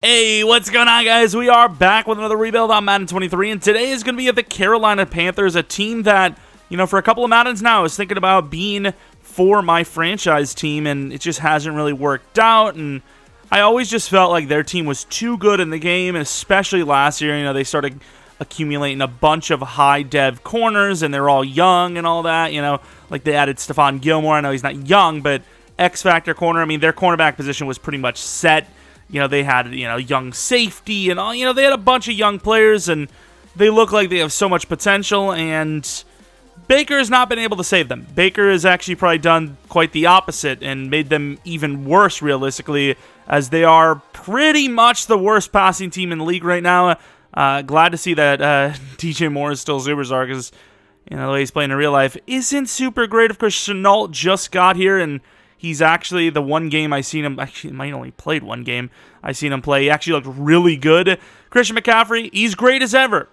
Hey, what's going on, guys? We are back with another rebuild on Madden 23, and today is going to be at the Carolina Panthers, a team that, for a couple of Maddens now, I was thinking about being for my franchise team, and it just hasn't really worked out, and I always just felt like their team was too good in the game, and especially last year, they started accumulating a bunch of high-dev corners, and they're all young and all that, like they added Stephon Gilmore. I know he's not young, but X-Factor corner, their cornerback position was pretty much set. They had, young safety and all, they had a bunch of young players, and they look like they have so much potential, and Baker has not been able to save them. Baker has actually probably done quite the opposite and made them even worse, realistically, as they are pretty much the worst passing team in the league right now. Glad to see that DJ Moore is still Superstar, because, the way he's playing in real life isn't super great. Of course, Chenault just got here, and he's actually, the one game I seen him, actually, he might only played one game I seen him play, he actually looked really good. Christian McCaffrey, he's great as ever,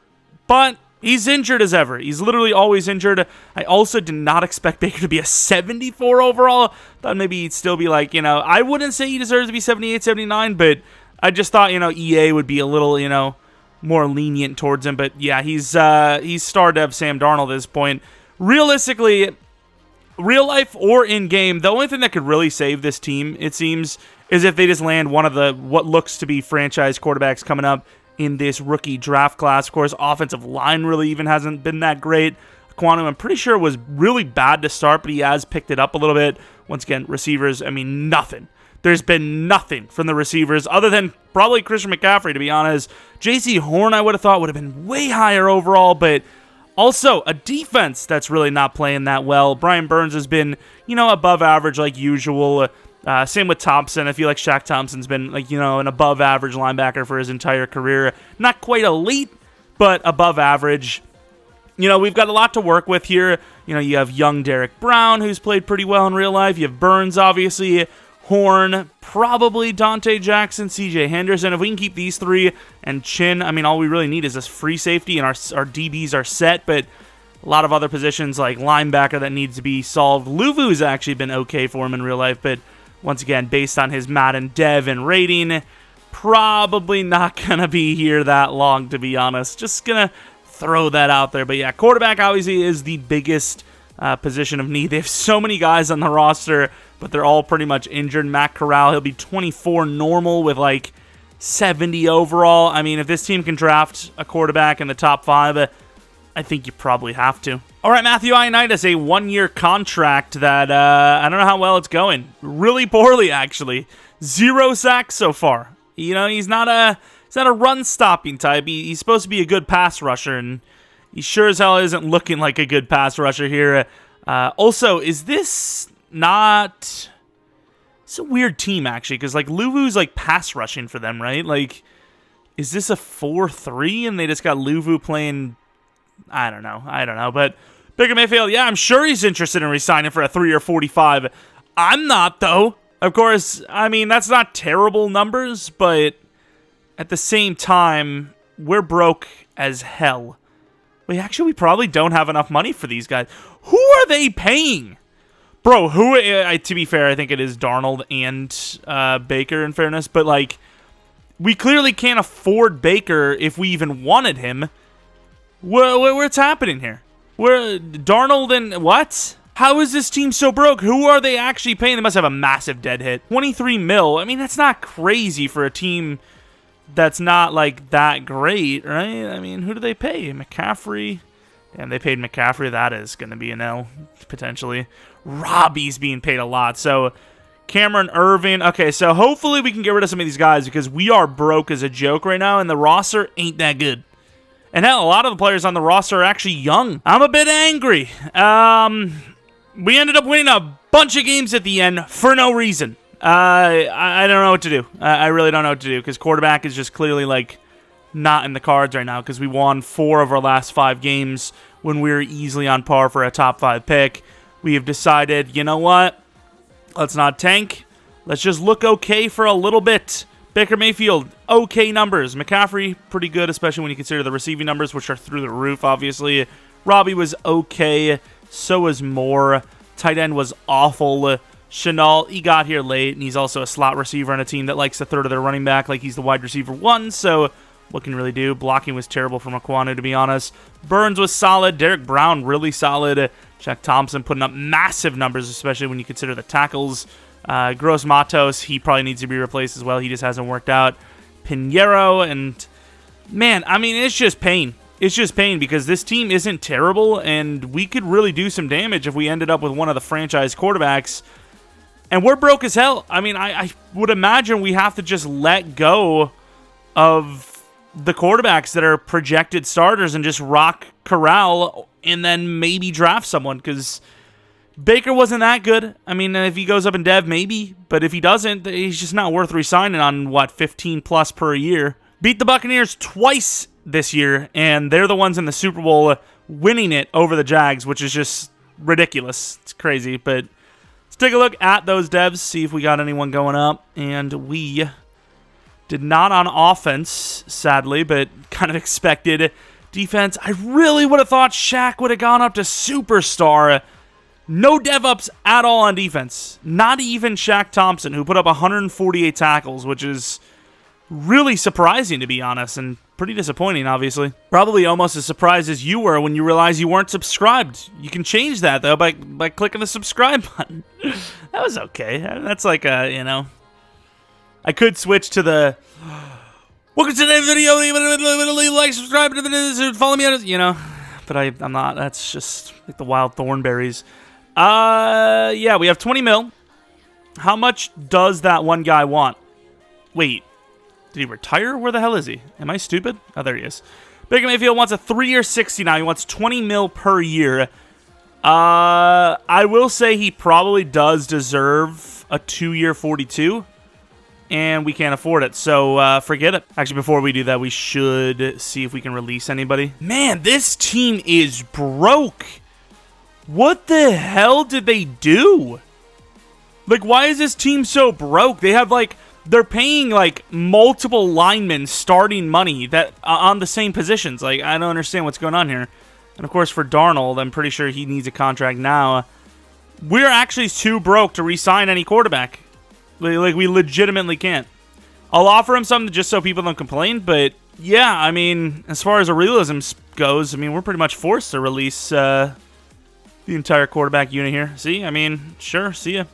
but he's injured as ever. He's literally always injured. I also did not expect Baker to be a 74 overall. Thought maybe he'd still be like, I wouldn't say he deserves to be 78, 79, but I just thought, EA would be a little, more lenient towards him. But yeah, he's started to have Sam Darnold at this point. Realistically, real life or in game, the only thing that could really save this team, it seems, is if they just land one of the what looks to be franchise quarterbacks coming up in this rookie draft class. Of course, offensive line really even hasn't been that great. Quantum, I'm pretty sure, was really bad to start, but he has picked it up a little bit. Once again, receivers, nothing. There's been nothing from the receivers other than probably Christian McCaffrey, to be honest. J.C. Horn, I would have thought, would have been way higher overall, but also, a defense that's really not playing that well. Brian Burns has been, above average like usual. Same with Thompson. I feel like Shaq Thompson's been, an above average linebacker for his entire career. Not quite elite, but above average. We've got a lot to work with here. You have young Derek Brown, who's played pretty well in real life. You have Burns, obviously. Horn, probably Dante Jackson, CJ Henderson. If we can keep these three and Chin, all we really need is this free safety, and our DBs are set, but a lot of other positions like linebacker that needs to be solved. Luvu's actually been okay for him in real life, but once again, based on his Madden dev and rating, probably not going to be here that long, to be honest. Just going to throw that out there. But yeah, quarterback obviously is the biggest position of need. They have so many guys on the roster, but they're all pretty much injured. Matt Corral, he'll be 24 normal with like 70 overall. If this team can draft a quarterback in the top 5, I think you probably have to. All right, Matthew Ionite has a one-year contract that I don't know how well it's going. Really poorly, actually. 0 sacks so far. He's not a run-stopping type. He's supposed to be a good pass rusher, and he sure as hell isn't looking like a good pass rusher here. Also, is this not... It's a weird team, actually, because, Luvu's, pass rushing for them, right? Is this a 4-3, and they just got Luvu playing... I don't know, but Baker Mayfield, yeah, I'm sure he's interested in re-signing for a 3 or 45. I'm not, though. Of course, that's not terrible numbers, but at the same time, we're broke as hell. We probably don't have enough money for these guys. Who are they paying? Bro, to be fair, I think it is Darnold and Baker, in fairness, but, we clearly can't afford Baker if we even wanted him. What's happening here? Darnold and what? How is this team so broke? Who are they actually paying? They must have a massive dead hit. 23 mil. That's not crazy for a team that's not, that great, right? Who do they pay? McCaffrey? Damn, they paid McCaffrey. That is going to be an L, potentially. Robbie's being paid a lot. So, Cameron Irving. Okay, so hopefully we can get rid of some of these guys, because we are broke as a joke right now, and the roster ain't that good. And hell, a lot of the players on the roster are actually young. I'm a bit angry. We ended up winning a bunch of games at the end for no reason. I don't know what to do. I really don't know what to do, because quarterback is just clearly, not in the cards right now, because we won 4 of our last 5 games when we were easily on par for a top 5 pick. We have decided, you know what? Let's not tank. Let's just look okay for a little bit. Baker Mayfield, okay numbers. McCaffrey, pretty good, especially when you consider the receiving numbers, which are through the roof, obviously. Robbie was okay. So was Moore. Tight end was awful. Chenault, he got here late, and he's also a slot receiver on a team that likes to throw to their running back like he's the wide receiver 1, so what can you really do? Blocking was terrible from Aquanu, to be honest. Burns was solid. Derek Brown, really solid. Jack Thompson putting up massive numbers, especially when you consider the tackles. Gross Matos, he probably needs to be replaced as well. He just hasn't worked out. Pinheiro, and man, I mean, it's just pain. It's just pain because this team isn't terrible, and we could really do some damage if we ended up with one of the franchise quarterbacks. And we're broke as hell. I mean, I would imagine we have to just let go of the quarterbacks that are projected starters and just rock Corral and then maybe draft someone, because Baker wasn't that good. I mean, if he goes up in dev, maybe, but if he doesn't, he's just not worth re-signing on, what, 15 plus per year. Beat the Buccaneers twice this year, and they're the ones in the Super Bowl winning it over the Jags, which is just ridiculous. It's crazy, but let's take a look at those devs, see if we got anyone going up, and we did not on offense, sadly, but kind of expected. Defense, I really would have thought Shaq would have gone up to superstar. No dev-ups at all on defense. Not even Shaq Thompson, who put up 148 tackles, which is really surprising, to be honest, and pretty disappointing, obviously. Probably almost as surprised as you were when you realized you weren't subscribed. You can change that, though, by clicking the subscribe button. That was okay. That's like a, you know, I could switch to the welcome to today's video. Like, subscribe, follow me on, you know, but I'm not. That's just like the wild thornberries. Yeah, we have 20 mil. How much does that one guy want? Wait, did he retire? Where the hell is he? Am I stupid? Oh, there he is. Baker Mayfield wants a 3-year 60 now. He wants 20 mil per year. I will say he probably does deserve a 2-year 42. And we can't afford it, so forget it. Actually, before we do that, we should see if we can release anybody. Man, this team is broke. What the hell did they do? Like, why is this team so broke? They have, like, they're paying, like, multiple linemen starting money that on the same positions. Like, I don't understand what's going on here. And, of course, for Darnold, I'm pretty sure he needs a contract now. We're actually too broke to re-sign any quarterback. Like, we legitimately can't. I'll offer him something just so people don't complain, but yeah, I mean, as far as a realism goes, I mean, we're pretty much forced to release the entire quarterback unit here. See, I mean, sure, see ya.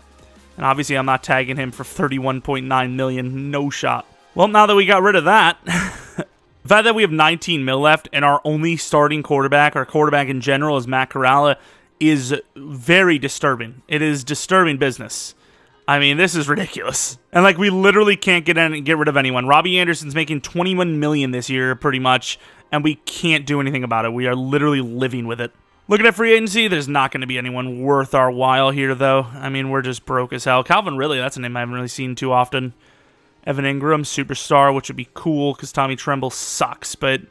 And obviously, I'm not tagging him for $31.9 million. No shot. Well, now that we got rid of that, the fact that we have 19 mil left and our only starting quarterback, our quarterback in general, is Matt Corral, is very disturbing. It is disturbing business. I mean, this is ridiculous. And, like, we literally can't get rid of anyone. Robbie Anderson's making $21 million this year, pretty much, and we can't do anything about it. We are literally living with it. Looking at free agency, there's not going to be anyone worth our while here, though. I mean, we're just broke as hell. Calvin Ridley, that's a name I haven't really seen too often. Evan Ingram, superstar, which would be cool because Tommy Tremble sucks, but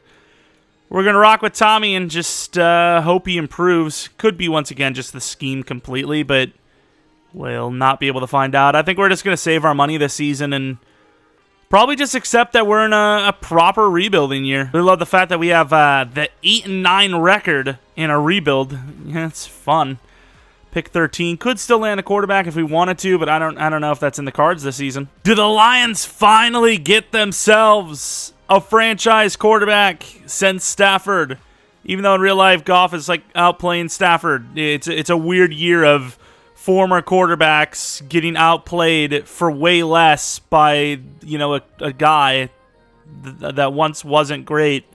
we're going to rock with Tommy and just hope he improves. Could be, once again, just the scheme completely, but we'll not be able to find out. I think we're just going to save our money this season and probably just accept that we're in a proper rebuilding year. We love the fact that we have the 8-9 record in a rebuild. Yeah, it's fun. Pick 13. Could still land a quarterback if we wanted to, but I don't know if that's in the cards this season. Do the Lions finally get themselves a franchise quarterback since Stafford? Even though in real life, Goff is like outplaying Stafford. It's a weird year of former quarterbacks getting outplayed for way less by, you know, a guy that once wasn't great.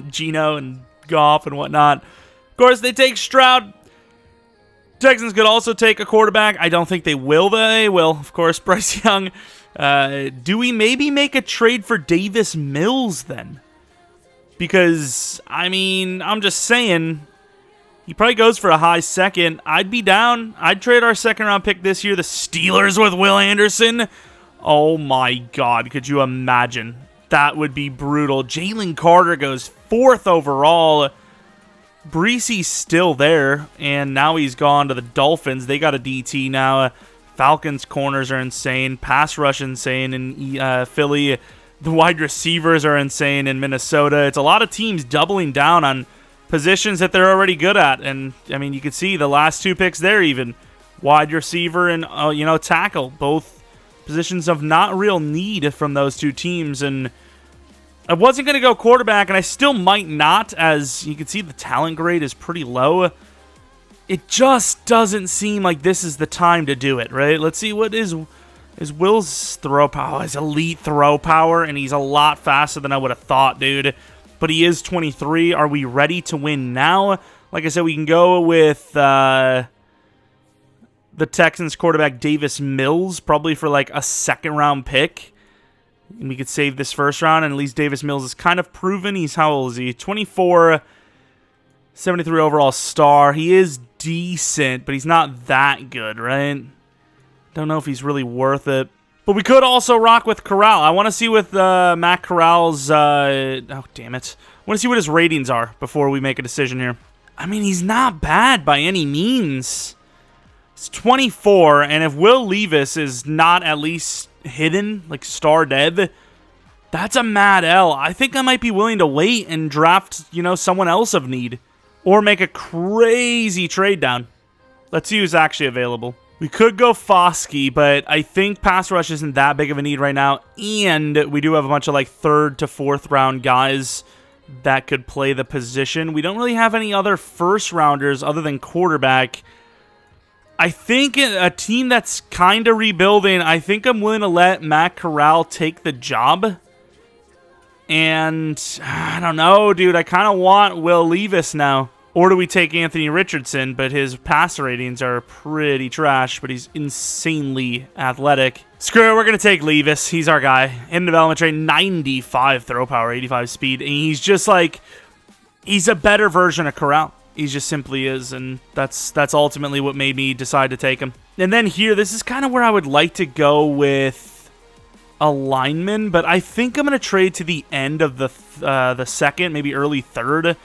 Geno and Goff and whatnot. Of course, they take Stroud. Texans could also take a quarterback. I don't think they will. They will. Of course, Bryce Young. Do we maybe make a trade for Davis Mills then? Because, I mean, I'm just saying, he probably goes for a high second. I'd be down. I'd trade our second-round pick this year, the Steelers, with Will Anderson. Oh, my God. Could you imagine? That would be brutal. Jalen Carter goes 4th overall. Breesy's still there, and now he's gone to the Dolphins. They got a DT now. Falcons' corners are insane. Pass rush insane in Philly. The wide receivers are insane in Minnesota. It's a lot of teams doubling down on positions that they're already good at. And, I mean, you can see the last 2 picks there even. wide receiver and, tackle. Both positions of not real need from those two teams. And I wasn't going to go quarterback, and I still might not, as you can see the talent grade is pretty low. It just doesn't seem like this is the time to do it, right? Let's see, what is Will's throw power? His elite throw power, and he's a lot faster than I would have thought, dude. But he is 23. Are we ready to win now? Like I said, we can go with the Texans quarterback Davis Mills, probably for like a second-round pick. And we could save this first round, and at least Davis Mills is kind of proven. He's, how old is he? 24, 73 overall star. He is decent, but he's not that good, right? Don't know if he's really worth it. But we could also rock with Corral. I want to see with Matt Corral's... oh, damn it. I want to see what his ratings are before we make a decision here. I mean, he's not bad by any means. He's 24, and if Will Levis is not at least hidden, like star dead, that's a mad L. I think I might be willing to wait and draft, someone else of need. Or make a crazy trade down. Let's see who's actually available. We could go Foskey, but I think pass rush isn't that big of a need right now. And we do have a bunch of like 3rd to 4th round guys that could play the position. We don't really have any other first rounders other than quarterback. I think a team that's kind of rebuilding, I think I'm willing to let Matt Corral take the job. And I don't know, dude. I kind of want Will Levis now. Or do we take Anthony Richardson, but his passer ratings are pretty trash, but he's insanely athletic. Screw it, we're going to take Levis. He's our guy. In development trade, 95 throw power, 85 speed. And he's just like, he's a better version of Corral. He just simply is, and that's ultimately what made me decide to take him. And then here, this is kind of where I would like to go with a lineman, but I think I'm going to trade to the end of the second, maybe early third,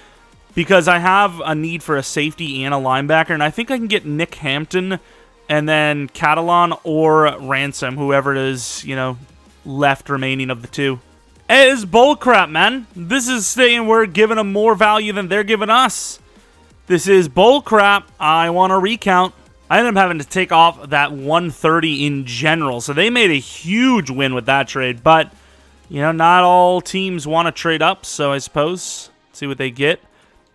because I have a need for a safety and a linebacker, and I think I can get Nick Hampton and then Catalan or Ransom, whoever it is, left remaining of the two. It is bullcrap, man. This is saying we're giving them more value than they're giving us. This is bullcrap. I want to recount. I ended up having to take off that 130 in general, so they made a huge win with that trade, but, not all teams want to trade up, so I suppose, see what they get.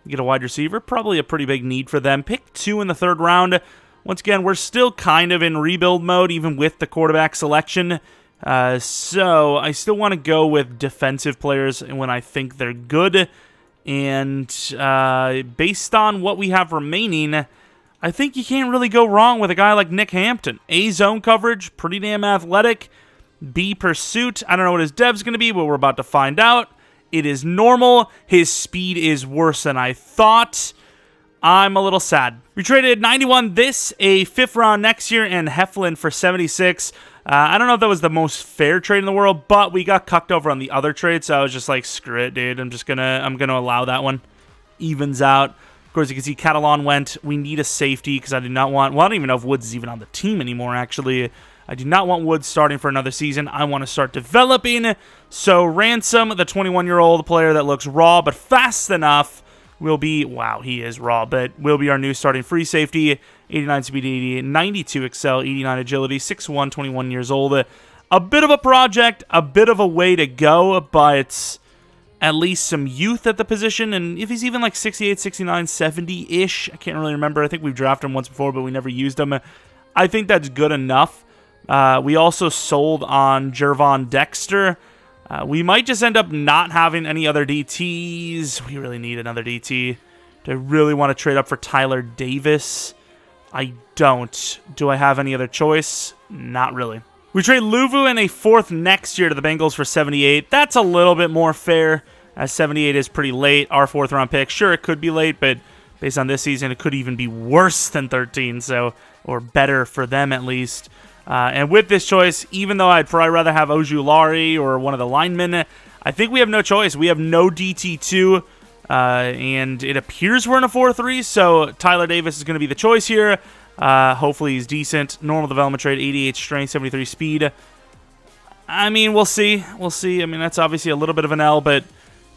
Get a wide receiver, probably a pretty big need for them. Pick 2 in the 3rd round. Once again, we're still kind of in rebuild mode, even with the quarterback selection. So I still want to go with defensive players when I think they're good. And based on what we have remaining, I think you can't really go wrong with a guy like Nick Hampton. A, zone coverage, pretty damn athletic. B, pursuit. I don't know what his dev's going to be, but we're about to find out. It is normal. His speed is worse than I thought. I'm a little sad. We traded 91 this, a 5th round next year, and Heflin for 76. I don't know if that was the most fair trade in the world, but we got cucked over on the other trade, so I was just like, screw it, dude. I'm gonna allow that one. Evens out. Of course, you can see Catalan went. We need a safety because I do not want... Well, I don't even know if Woods is even on the team anymore, actually. I do not want Woods starting for another season. I want to start developing. So Ransom, the 21-year-old player that looks raw but fast enough, will be... Wow, he is raw, but will be our new starting free safety. 89 speed, 80, 92 excel, 89 agility, 6'1", 21 years old. A bit of a project, a bit of a way to go, but at least some youth at the position. And if he's even like 68, 69, 70-ish, I can't really remember. I think we've drafted him once before, but we never used him. I think that's good enough. We also sold on Jervon Dexter. We might just end up not having any other DTs. We really need another DT. Do I really want to trade up for Tyler Davis? I don't. Do I have any other choice? Not really. We trade Luvu and a 4th next year to the Bengals for 78. That's a little bit more fair, as 78 is pretty late. Our 4th round pick, sure, it could be late, but based on this season, it could even be worse than 13, so, or better for them at least. And with this choice, even though I'd probably rather have Ojulari or one of the linemen, I think we have no choice. We have no DT2, and it appears we're in a 4-3, so Tyler Davis is going to be the choice here. Hopefully he's decent. Normal development trade, 88 strength, 73 speed. I mean, we'll see. We'll see. I mean, that's obviously a little bit of an L, but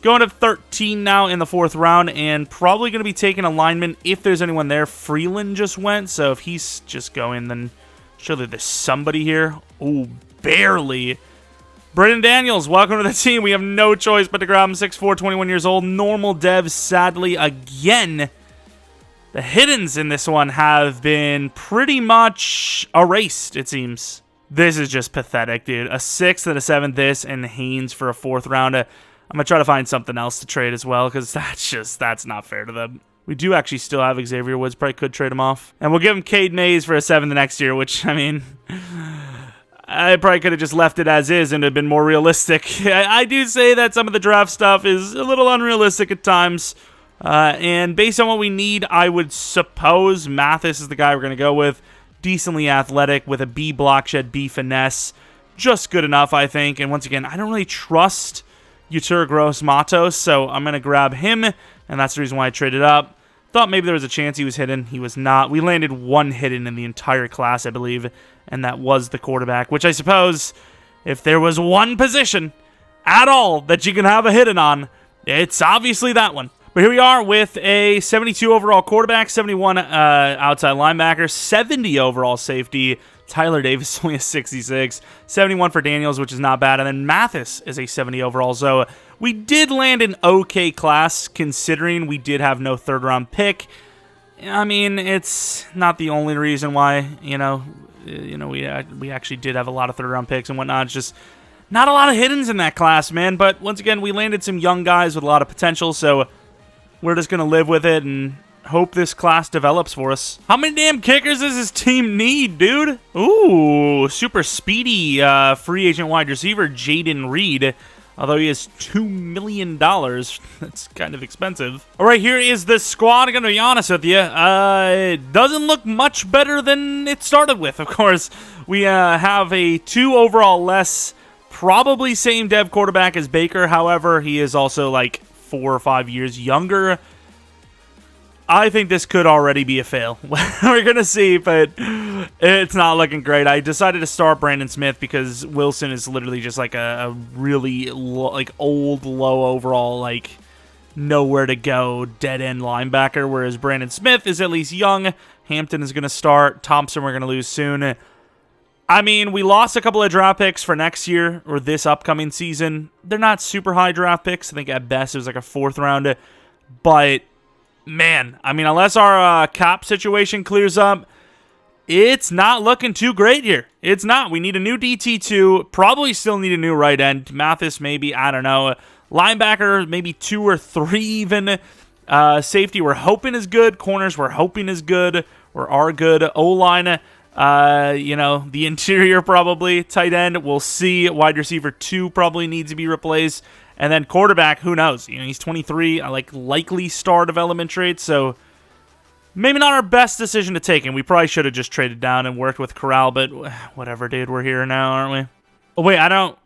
Going to 13 now in the 4th round, and probably going to be taking a lineman if there's anyone there. Freeland just went, so if he's just going, then surely there's somebody here. Oh, barely. Brendan Daniels, welcome to the team. We have no choice but to grab him. 6'4", 21 years old. Normal dev, sadly, again. The hiddens in this one have been pretty much erased, it seems. This is just pathetic, dude. A 6th and a 7th this, and Haynes for a 4th round. I'm going to try to find something else to trade as well, because that's not fair to them. We do actually still have Xavier Woods. Probably could trade him off. And we'll give him Cade Mays for a 7th the next year, which, I mean, I probably could have just left it as is and have been more realistic. I do say that some of the draft stuff is a little unrealistic at times. And based on what we need, I would suppose Mathis is the guy we're going to go with. Decently athletic with a B block shed, B finesse. Just good enough, I think. And once again, I don't really trust Yetur Gross-Matos, so I'm going to grab him, and that's the reason why I traded up. Thought maybe there was a chance he was hidden. He was not. We landed 1 hidden in the entire class, I believe, and that was the quarterback, which I suppose if there was one position at all that you can have a hidden on, it's obviously that one. But here we are with a 72 overall quarterback, 71 outside linebacker, 70 overall safety. Tyler Davis only a 66, 71 for Daniels, which is not bad. And then Mathis is a 70 overall. So we did land an okay class, considering we did have no 3rd round pick. I mean, it's not the only reason why, we actually did have a lot of 3rd round picks and whatnot. It's just not a lot of hiddens in that class, man. But once again, we landed some young guys with a lot of potential. So we're just going to live with it and hope this class develops for us. How many damn kickers does this team need, dude? Ooh, super speedy free agent wide receiver, Jaden Reed. Although he has $2 million. That's kind of expensive. All right, here is the squad. I'm going to be honest with you. It doesn't look much better than it started with, of course. We have a 2 overall less, probably same dev quarterback as Baker. However, he is also like 4 or 5 years younger. I think this could already be a fail. We're going to see, but it's not looking great. I decided to start Brandon Smith because Wilson is literally just like a really old, low overall, like nowhere to go, dead-end linebacker, whereas Brandon Smith is at least young. Hampton is going to start. Thompson we're going to lose soon. I mean, we lost a couple of draft picks for next year or this upcoming season. They're not super high draft picks. I think at best it was like a 4th round. But, man, I mean, unless our cap situation clears up, it's not looking too great here. It's not. We need a new DT2. Probably still need a new right end. Mathis maybe, I don't know. Linebacker, maybe 2 or 3 even. Safety we're hoping is good. Corners we're hoping is good or are good. O-line, the interior probably. Tight end, we'll see. Wide receiver 2 probably needs to be replaced. And then quarterback, who knows? He's 23, likely star development trait, so maybe not our best decision to take. And we probably should have just traded down and worked with Corral, but whatever, dude. We're here now, aren't we? Oh, wait, I don't...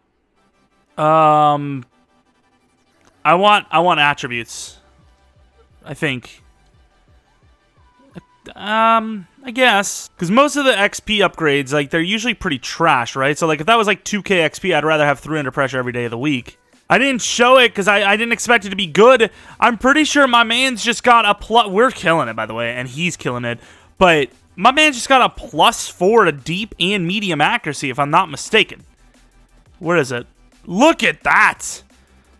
I want attributes, I think. I guess. Because most of the XP upgrades, they're usually pretty trash, right? So, if that was, 2K XP, I'd rather have 300 pressure every day of the week. I didn't show it because I didn't expect it to be good. I'm pretty sure my man's just got a plus... We're killing it, by the way, and he's killing it. But my man just got a +4 to deep and medium accuracy, if I'm not mistaken. Where is it? Look at that!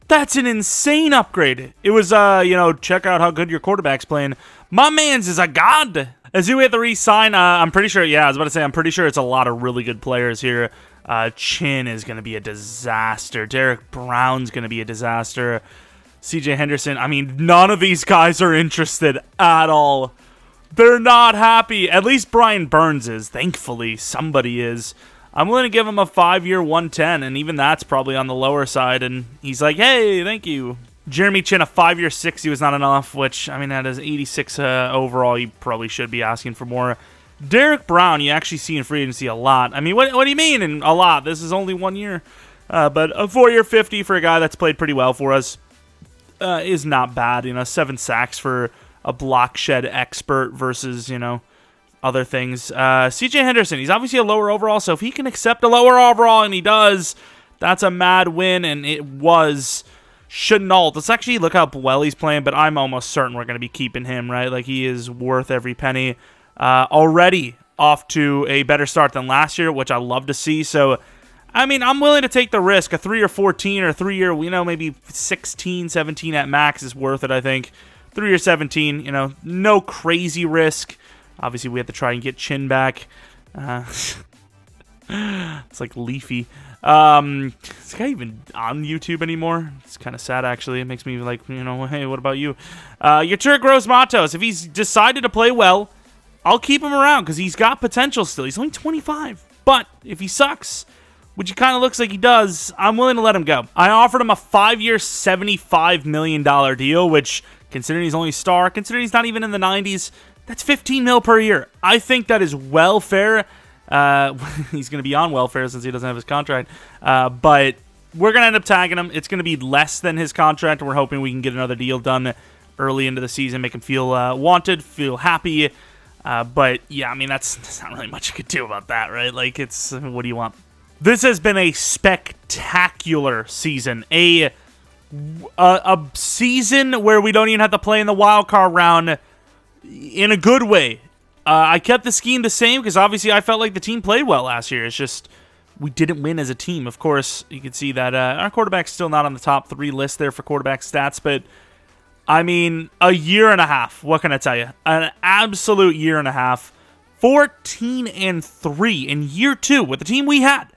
That's an insane upgrade. It was, check out how good your quarterback's playing. My man's is a god. As we have to re-sign, I'm pretty sure, I was about to say, I'm pretty sure it's a lot of really good players here. Chin is going to be a disaster. Derek Brown's going to be a disaster. CJ Henderson, I mean, none of these guys are interested at all. They're not happy. At least Brian Burns is. Thankfully, somebody is. I'm willing to give him a 5-year 110, and even that's probably on the lower side, and he's like, hey, thank you. Jeremy Chin, a 5-year 60 was not enough, which, I mean, that is 86 overall. You probably should be asking for more. Derek Brown, you actually see in free agency a lot. I mean, what do you mean in a lot? This is only 1 year. But a 4-year 50 for a guy that's played pretty well for us is not bad. 7 sacks for a block shed expert versus, other things. CJ Henderson, he's obviously a lower overall, so if he can accept a lower overall, and he does, that's a mad win, and it was Chenault. Let's actually look how well he's playing, but I'm almost certain we're going to be keeping him, right? Like, he is worth every penny. Already off to a better start than last year, which I love to see. So, I mean, I'm willing to take the risk. A 3 or 14 or 3 year, maybe 16, 17 at max is worth it, I think. 3 or 17, no crazy risk. Obviously, we have to try and get Chin back. It's like Leafy. Is this guy even on YouTube anymore? It's kind of sad, actually. It makes me like, hey, what about you? Yatur Gross Matos. If he's decided to play well, I'll keep him around because he's got potential still. He's only 25. But if he sucks, which he kind of looks like he does, I'm willing to let him go. I offered him a 5-year, $75 million deal, which, considering he's only a star, considering he's not even in the 90s, that's $15 million per year. I think that is well fair. He's going to be on welfare since he doesn't have his contract. But we're going to end up tagging him. It's going to be less than his contract, and we're hoping we can get another deal done early into the season, make him feel wanted, feel happy. But, yeah, I mean, that's not really much you could do about that, right? Like, what do you want? This has been a spectacular season. A season where we don't even have to play in the wild card round in a good way. I kept the scheme the same because obviously I felt like the team played well last year. It's just we didn't win as a team. Of course, you can see that our quarterback's still not on the top 3 list there for quarterback stats, but I mean, a year and a half. What can I tell you? An absolute year and a half. 14-3 in year 2 with the team we had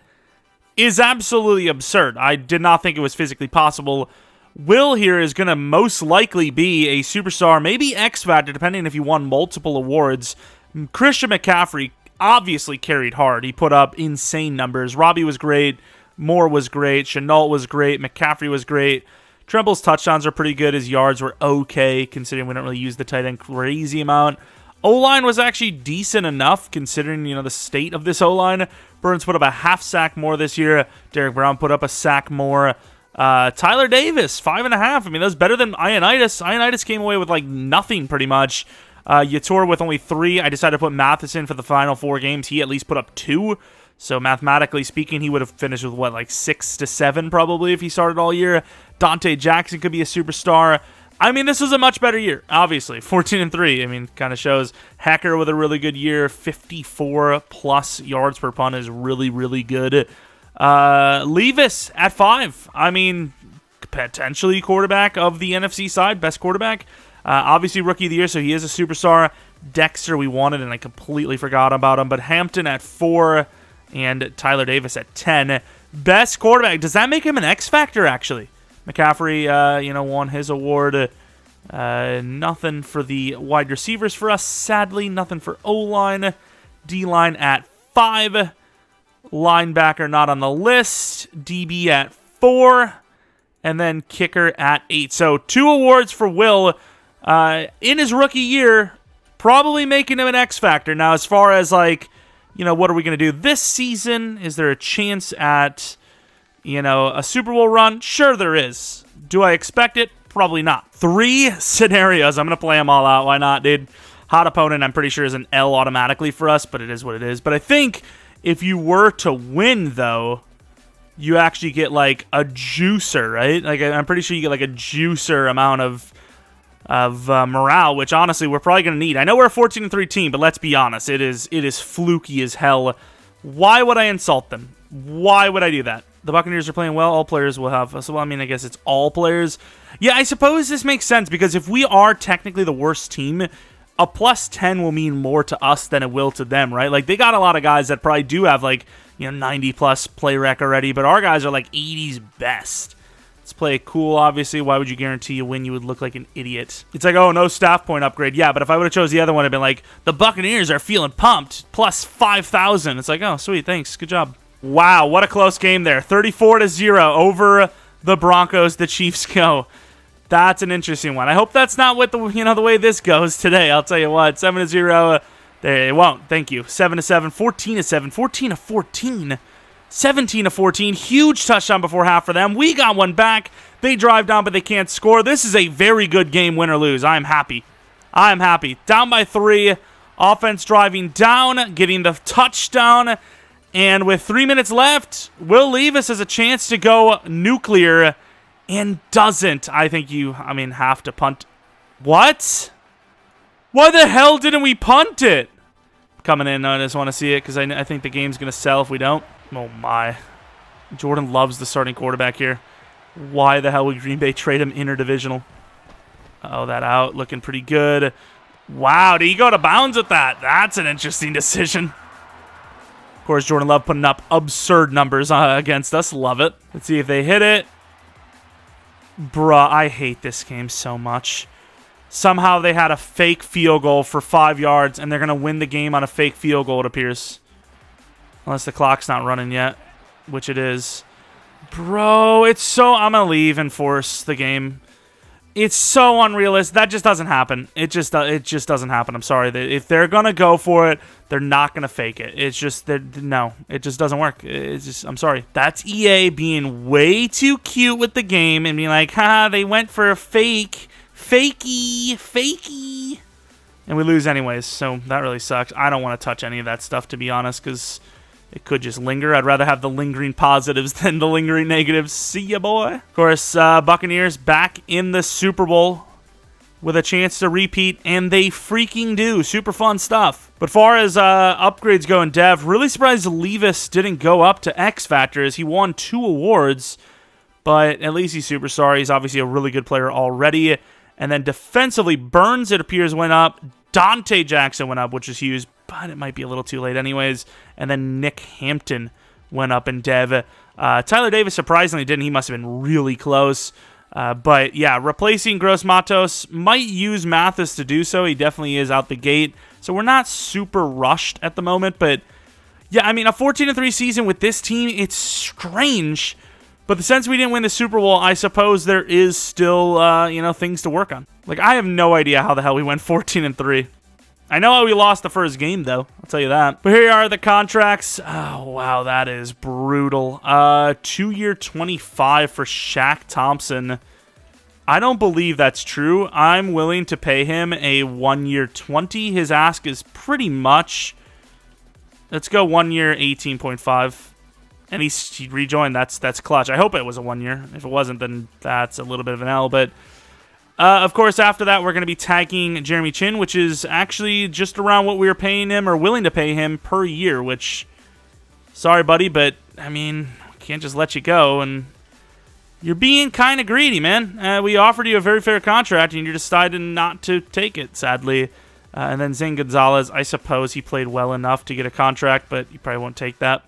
is absolutely absurd. I did not think it was physically possible. Will here is going to most likely be a superstar, maybe X Factor, depending if he won multiple awards. Christian McCaffrey obviously carried hard. He put up insane numbers. Robbie was great. Moore was great. Chenault was great. McCaffrey was great. Tremble's touchdowns are pretty good. His yards were okay, considering we don't really use the tight end crazy amount. O-line was actually decent enough, considering, the state of this O-line. Burns put up a half sack more this year. Derek Brown put up a sack more. Tyler Davis, 5.5. I mean, that was better than Ionite. Ionite came away with, nothing pretty much. Yatur with only 3. I decided to put Matheson for the final 4 games. He at least put up 2. So, mathematically speaking, he would have finished with, 6 to 7 probably if he started all year. Dante Jackson could be a superstar. I mean, this was a much better year, obviously. 14-3. I mean, kind of shows. Hacker with a really good year. 54-plus yards per punt is really, really good. Levis at 5. I mean, potentially quarterback of the NFC side. Best quarterback. Obviously, rookie of the year, so he is a superstar. Dexter we wanted, and I completely forgot about him. But Hampton at 4 and Tyler Davis at 10. Best quarterback. Does that make him an X Factor, actually? McCaffrey, won his award. Nothing for the wide receivers for us, sadly. Nothing for O-line. D-line at 5. Linebacker not on the list. DB at 4. And then kicker at 8. So 2 awards for Will in his rookie year, probably making him an X Factor. Now, as far as, what are we going to do this season? Is there a chance at a Super Bowl run? Sure there is. Do I expect it? Probably not. 3 scenarios. I'm going to play them all out. Why not, dude? Hot opponent, I'm pretty sure, is an L automatically for us, but it is what it is. But I think if you were to win, though, you actually get, a juicer, right? I'm pretty sure you get, a juicer amount of morale, which, honestly, we're probably going to need. I know we're a 14-3 team, but let's be honest. It is fluky as hell. Why would I insult them? Why would I do that? The Buccaneers are playing well. All players will have... So, I mean, I guess it's all players. Yeah, I suppose this makes sense because if we are technically the worst team, a plus 10 will mean more to us than it will to them, right? They got a lot of guys that probably do have, 90-plus play rec already, but our guys are, 80s best. Let's play it cool, obviously. Why would you guarantee a win? You would look like an idiot. It's oh, no staff point upgrade. Yeah, but if I would have chose the other one, it'd been the Buccaneers are feeling pumped, plus 5,000. It's oh, sweet, thanks, good job. Wow, what a close game there. 34-0 over the Broncos. The Chiefs go. That's an interesting one. I hope that's not what the way this goes today. I'll tell you what. 7-0. There, it won't. Thank you. 7-7. 14-7. 14-14. 17-14. Huge touchdown before half for them. We got one back. They drive down, but they can't score. This is a very good game, win or lose. I'm happy. Down by 3. Offense driving down, getting the touchdown. And with 3 minutes left, Will Levis has a chance to go nuclear and doesn't. I think have to punt. What? Why the hell didn't we punt it? Coming in, I just want to see it because I think the game's going to sell if we don't. Oh, my. Jordan loves the starting quarterback here. Why the hell would Green Bay trade him interdivisional? Oh, that out. Looking pretty good. Wow, did he go to bounds with that? That's an interesting decision. Of course, Jordan Love putting up absurd numbers against us. Love it. Let's see if they hit it. Bruh, I hate this game so much. Somehow they had a fake field goal for 5 yards, and they're going to win the game on a fake field goal, it appears. Unless the clock's not running yet, which it is. Bro, it's so... I'm going to leave and force the game. It's so unrealistic. That just doesn't happen. It just doesn't happen. I'm sorry. If they're going to go for it, they're not going to fake it. It's just... No, it just doesn't work. It's just... I'm sorry. That's EA being way too cute with the game and being like, haha, they went for a fake... Fakey. And we lose anyways, so that really sucks. I don't want to touch any of that stuff, to be honest, because it could just linger. I'd rather have the lingering positives than the lingering negatives. See ya, boy. Of course, Buccaneers back in the Super Bowl with a chance to repeat, and they freaking do. Super fun stuff. But far as upgrades go in Dev, really surprised Levis didn't go up to X Factor as he won 2 awards, but at least he's superstar. He's obviously a really good player already. And then defensively, Burns, it appears, went up. Dante Jackson went up, which is huge, but it might be a little too late anyways. And then Nick Hampton went up in Dev. Tyler Davis surprisingly didn't. He must have been really close. But yeah, replacing Gross Matos, might use Mathis to do so. He definitely is out the gate. So we're not super rushed at the moment. But yeah, I mean, a 14-3 season with this team, it's strange. But since we didn't win the Super Bowl, I suppose there is still, things to work on. Like, I have no idea how the hell we went 14-3. I know how we lost the first game, though. I'll tell you that. But here are the contracts. Oh, wow, that is brutal. 2-year 25 for Shaq Thompson. I don't believe that's true. I'm willing to pay him a 1-year 20. His ask is pretty much... Let's go 1 year 18.5. And he rejoined. That's clutch. I hope it was a 1 year. If it wasn't, then that's a little bit of an L. But, of course, after that, we're going to be tagging Jeremy Chin, which is actually just around what we were paying him or willing to pay him per year, which, sorry, buddy, but, I mean, can't just let you go. And you're being kind of greedy, man. We offered you a very fair contract, and you decided not to take it, sadly. And then Zane Gonzalez, I suppose he played well enough to get a contract, but you probably won't take that.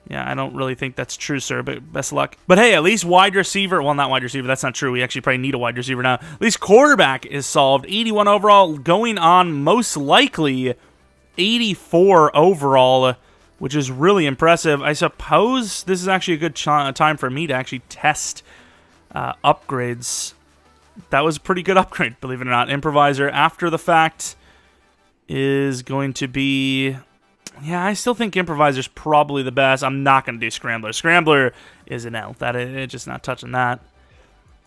Yeah, I don't really think that's true, sir, but best of luck. But hey, at least wide receiver, well, not wide receiver, that's not true. We actually probably need a wide receiver now. At least quarterback is solved. 81 overall, going on most likely 84 overall, which is really impressive. I suppose this is actually a good time for me to actually test upgrades. That was a pretty good upgrade, believe it or not. Improviser after the fact is going to be... Yeah, I still think Improviser's probably the best. I'm not going to do Scrambler. Scrambler is an L. It's just not touching that.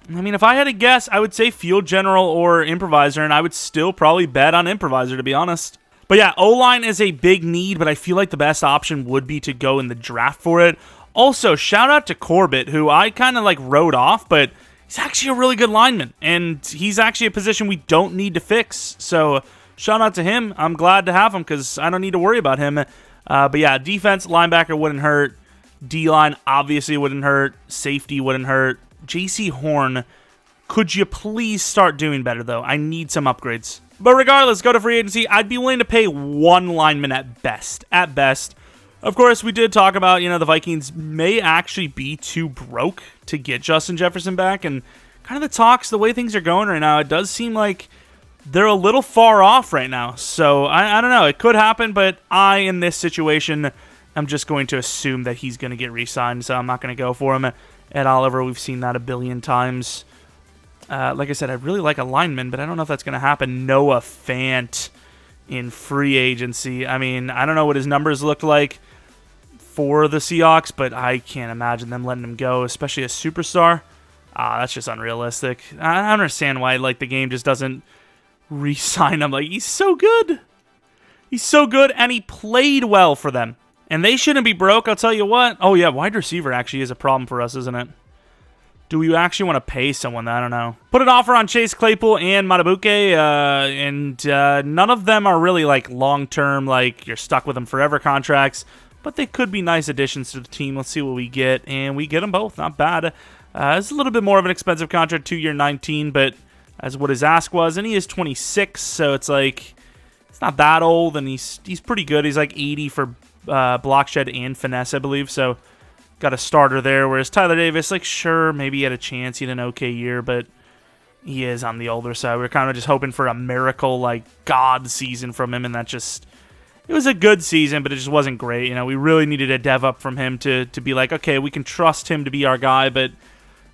I mean, if I had to guess, I would say Field General or Improviser, and I would still probably bet on Improviser, to be honest. But yeah, O-line is a big need, but I feel like the best option would be to go in the draft for it. Also, shout out to Corbett, who I kind of wrote off, but he's actually a really good lineman, and he's actually a position we don't need to fix. So... shout out to him. I'm glad to have him because I don't need to worry about him. But yeah, defense, linebacker wouldn't hurt. D-line obviously wouldn't hurt. Safety wouldn't hurt. JC Horn, could you please start doing better, though? I need some upgrades. But regardless, go to free agency. I'd be willing to pay 1 lineman at best. At best. Of course, we did talk about, the Vikings may actually be too broke to get Justin Jefferson back. And kind of the talks, the way things are going right now, it does seem like they're a little far off right now. So, I don't know. It could happen, but in this situation, I'm just going to assume that he's going to get re-signed, so I'm not going to go for him. At Oliver, we've seen that a billion times. Like I said, I really like a lineman, but I don't know if that's going to happen. Noah Fant in free agency. I mean, I don't know what his numbers look like for the Seahawks, but I can't imagine them letting him go, especially a superstar. That's just unrealistic. I don't understand why the game just doesn't re-sign him. He's so good. He's so good, and he played well for them. And they shouldn't be broke, I'll tell you what. Oh, yeah, wide receiver actually is a problem for us, isn't it? Do we actually want to pay someone? I don't know. Put an offer on Chase Claypool and Matabuke, and none of them are really like long-term, like you're stuck with them forever contracts, but they could be nice additions to the team. Let's see what we get, and we get them both. Not bad. It's a little bit more of an expensive contract, 2-year 19, but as what his ask was, and he is 26, so it's like it's not that old, and he's pretty good. He's like 80 for block shed and finesse, I believe, so got a starter there, whereas Tyler Davis, like, sure, maybe he had a chance. He had an okay year, but he is on the older side. We're kind of just hoping for a miracle, like, God season from him, and that just... It was a good season, but it just wasn't great. You know, we really needed a dev up from him to be like, okay, we can trust him to be our guy, but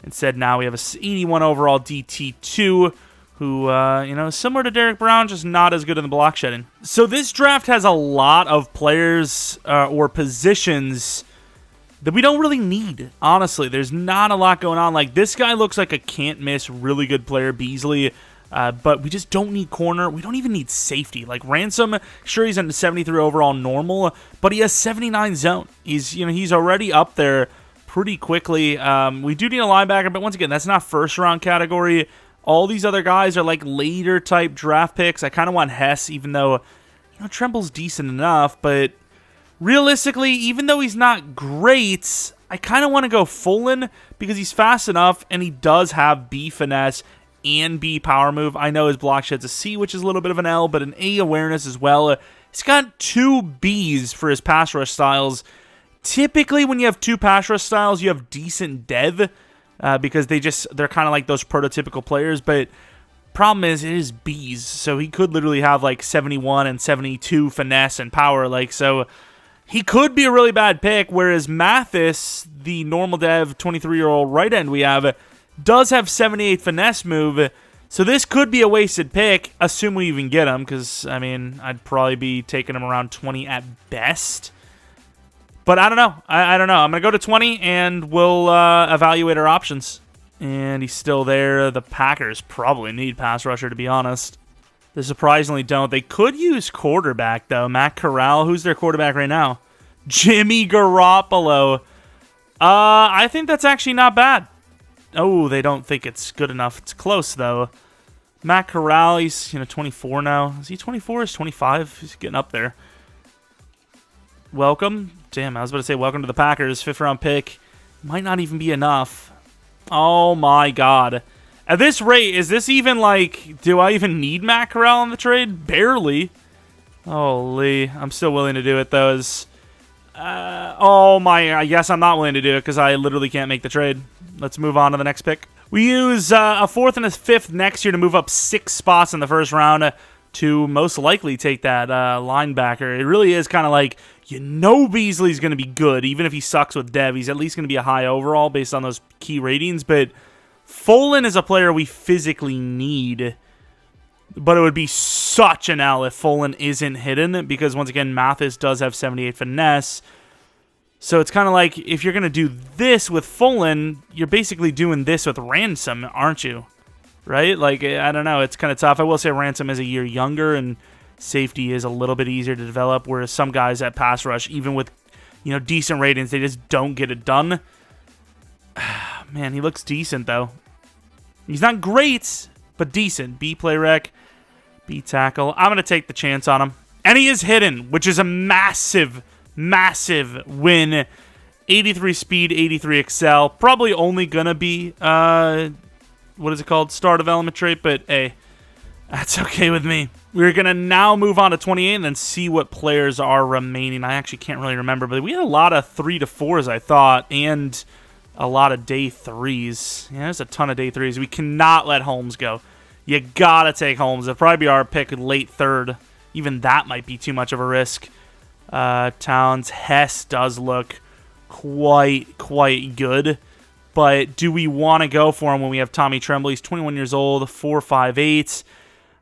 instead now we have a 81 overall DT2 who, you know, is similar to Derek Brown, just not as good in the block shedding. So this draft has a lot of players or positions that we don't really need, honestly. There's not a lot going on. Like, this guy looks like a can't-miss, really good player, Beasley, but we just don't need corner. We don't even need safety. Like, Ransom, sure, he's in the 73 overall normal, but he has 79 zone. He's already up there pretty quickly. We do need a linebacker, but once again, that's not first-round category. All these other guys are, like, later-type draft picks. I kind of want Hess, even though, you know, Tremble's decent enough, but... Realistically, even though he's not great, I kind of want to go Fullen because he's fast enough and he does have B finesse and B power move. I know his block shed's a C, which is a little bit of an L, but an A awareness as well. He's got 2 Bs for his pass rush styles. Typically, when you have 2 pass rush styles, you have decent dev because they're kind of like those prototypical players, but problem is it is Bs, so he could literally have like 71 and 72 finesse and power, like, so... He could be a really bad pick, whereas Mathis, the normal dev 23-year-old right end we have, does have 78 finesse move. So this could be a wasted pick, assume we even get him, because, I mean, I'd probably be taking him around 20 at best. But I don't know. I don't know. I'm going to go to 20, and we'll evaluate our options. And he's still there. The Packers probably need pass rusher, to be honest. They surprisingly don't. They could use quarterback, though. Matt Corral, who's their quarterback right now? Jimmy Garoppolo. I think that's actually not bad. Oh, they don't think it's good enough. It's close, though. Matt Corral, he's 24 now. Is he 24? Is 25? He's getting up there. Welcome. Damn, I was about to say welcome to the Packers. 5th-round pick. Might not even be enough. Oh, my God. At this rate, is this even like, do I even need Matt Corral in the trade? Barely. Holy. I'm still willing to do it, though. Oh, my. I guess I'm not willing to do it because I literally can't make the trade. Let's move on to the next pick. We use a 4th and a 5th next year to move up 6 spots in the first round to most likely take that linebacker. It really is kind of like, you know, Beasley's going to be good. Even if he sucks with dev, he's at least going to be a high overall based on those key ratings, but Fullen is a player we physically need, but it would be such an L if Fullen isn't hidden, because once again, Mathis does have 78 finesse. So it's kind of like, if you're going to do this with Fullen, you're basically doing this with Ransom, aren't you? Right? Like, I don't know. It's kind of tough. I will say Ransom is a year younger, and safety is a little bit easier to develop, whereas some guys at pass rush, even with, you know, decent ratings, they just don't get it done. Man, he looks decent, though. He's not great, but decent. B play rec, B tackle. I'm going to take the chance on him. And he is hidden, which is a massive, massive win. 83 speed, 83 excel. Probably only going to be, what is it called? Star development trait, but hey, that's okay with me. We're going to now move on to 28 and then see what players are remaining. I actually can't really remember, but we had a lot of 3 to 4s, I thought, and a lot of day 3s. Yeah, there's a ton of day 3s. We cannot let Holmes go. You got to take Holmes. It'll probably be our pick late 3rd. Even that might be too much of a risk. Towns. Hess does look quite good. But do we want to go for him when we have Tommy Tremble? He's 21 years old, 4.58.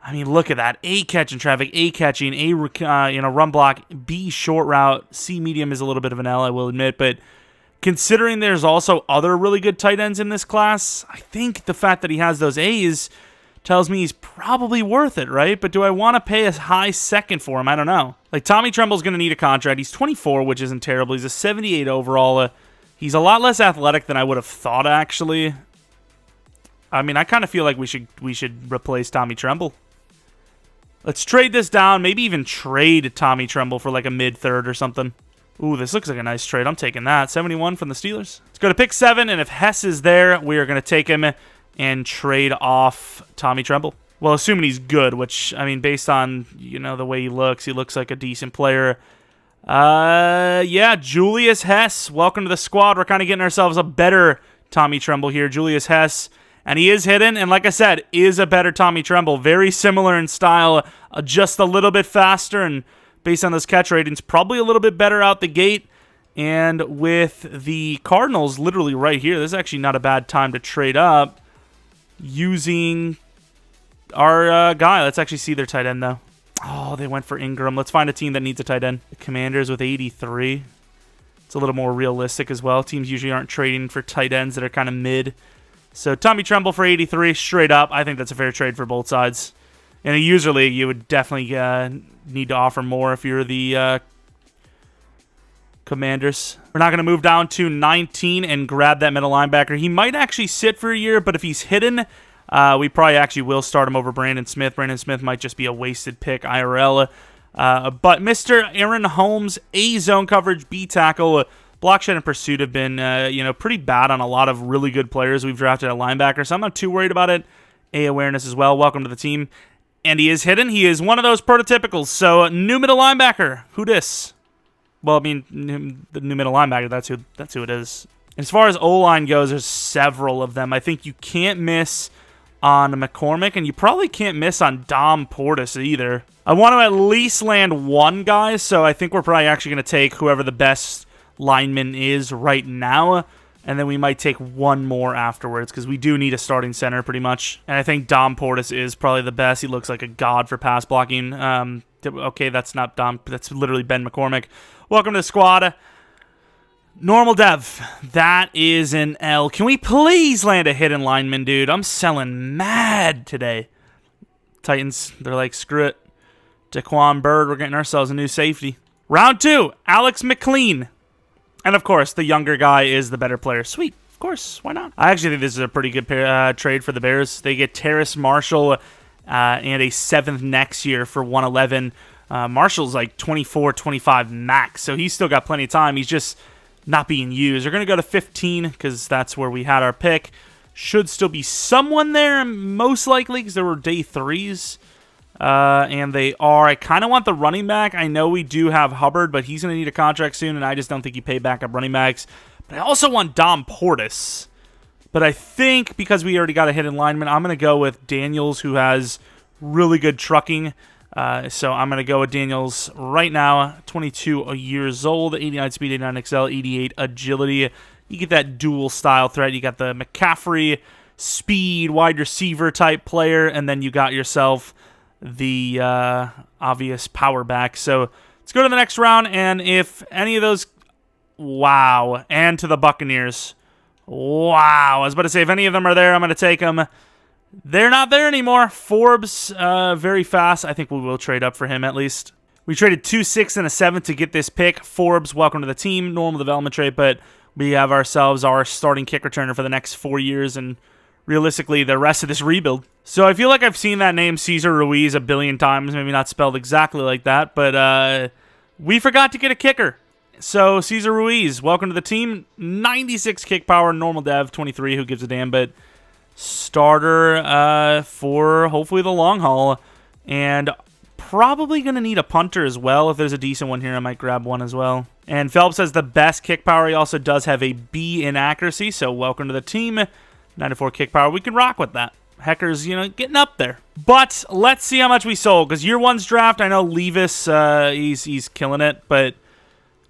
I mean, look at that. A catch in traffic, A catching, A run block, B short route, C medium is a little bit of an L, I will admit. But considering there's also other really good tight ends in this class, I think the fact that he has those A's tells me he's probably worth it, right? But do I want to pay a high second for him? I don't know. Like, Tommy Tremble's going to need a contract. He's 24, which isn't terrible. He's a 78 overall. He's a lot less athletic than I would have thought, actually. I mean, I kind of feel like we should replace Tommy Tremble. Let's trade this down. Maybe even trade Tommy Tremble for like a mid-third or something. Ooh, this looks like a nice trade. I'm taking that. 71 from the Steelers. Let's go to pick 7, and if Hess is there, we are going to take him and trade off Tommy Tremble. Well, assuming he's good, which, I mean, based on, the way he looks like a decent player. Yeah, Julius Hess. Welcome to the squad. We're kind of getting ourselves a better Tommy Tremble here. Julius Hess. And he is hidden, and like I said, is a better Tommy Tremble. Very similar in style, just a little bit faster, and based on those catch ratings, probably a little bit better out the gate. And with the Cardinals literally right here, this is actually not a bad time to trade up using our guy. Let's actually see their tight end, though. Oh, they went for Ingram. Let's find a team that needs a tight end. The Commanders with 83. It's a little more realistic as well. Teams usually aren't trading for tight ends that are kind of mid. So Tommy Tremble for 83, straight up. I think that's a fair trade for both sides. In a user league, you would definitely need to offer more if you're the Commanders. We're not going to move down to 19 and grab that middle linebacker. He might actually sit for a year, but if he's hidden, we probably actually will start him over Brandon Smith. Brandon Smith might just be a wasted pick IRL. But Mr. Aaron Holmes, A zone coverage, B tackle, block shed and pursuit have been pretty bad on a lot of really good players we've drafted at linebacker, so I'm not too worried about it. A awareness as well. Welcome to the team. And he is hidden. He is one of those prototypicals. So new middle linebacker. Who dis? Well, I mean, the new middle linebacker, that's who it is. As far as O-line goes, there's several of them. I think you can't miss on McCormick, and you probably can't miss on Dom Portis either. I want to at least land one guy, so I think we're probably actually going to take whoever the best lineman is right now, and then we might take one more afterwards, because we do need a starting center pretty much. And I think Dom Portis is probably the best. He looks like a god for pass blocking. Okay, that's not Dom. That's literally Ben McCormick. Welcome to the squad. Normal dev. That is an L. Can we please land a hidden lineman, dude? I'm selling mad today. Titans, they're like, screw it. Jaquan Bird, we're getting ourselves a new safety. Round 2, Alex McLean. And, of course, the younger guy is the better player. Sweet. Of course. Why not? I actually think this is a pretty good trade for the Bears. They get Terrace Marshall and a 7th next year for 111. Marshall's like 24, 25 max, so he's still got plenty of time. He's just not being used. They're going to go to 15 because that's where we had our pick. Should still be someone there, most likely, because there were day 3s. And they are. I kind of want the running back. I know we do have Hubbard, but he's going to need a contract soon, and I just don't think you pay backup running backs. But I also want Dom Portis. But I think because we already got a hidden lineman, I'm going to go with Daniels, who has really good trucking. So I'm going to go with Daniels right now. 22 years old, 89 speed, 89 XL, 88 agility. You get that dual style threat. You got the McCaffrey speed wide receiver type player, and then you got yourself the obvious power back. So let's go to the next round, and if any of those... Wow. And to the Buccaneers. Wow. I was about to say, if any of them are there, I'm going to take them. They're not there anymore. Forbes, very fast. I think we will trade up for him at least. We traded 2, 6, and a 7 to get this pick. Forbes, welcome to the team. Normal development trade, but we have ourselves our starting kick returner for the next 4 years and realistically the rest of this rebuild. So I feel like I've seen that name Cesar Ruiz a billion times, maybe not spelled exactly like that, but we forgot to get a kicker. So Cesar Ruiz, welcome to the team. 96 kick power, normal dev, 23, who gives a damn, but starter for hopefully the long haul, and probably going to need a punter as well. If there's a decent one here, I might grab one as well. And Phelps has the best kick power. He also does have a B in accuracy, so welcome to the team. 94 kick power. We can rock with that. Hecker's, getting up there. But let's see how much we sold, because year 1's draft, I know Levis, he's killing it, but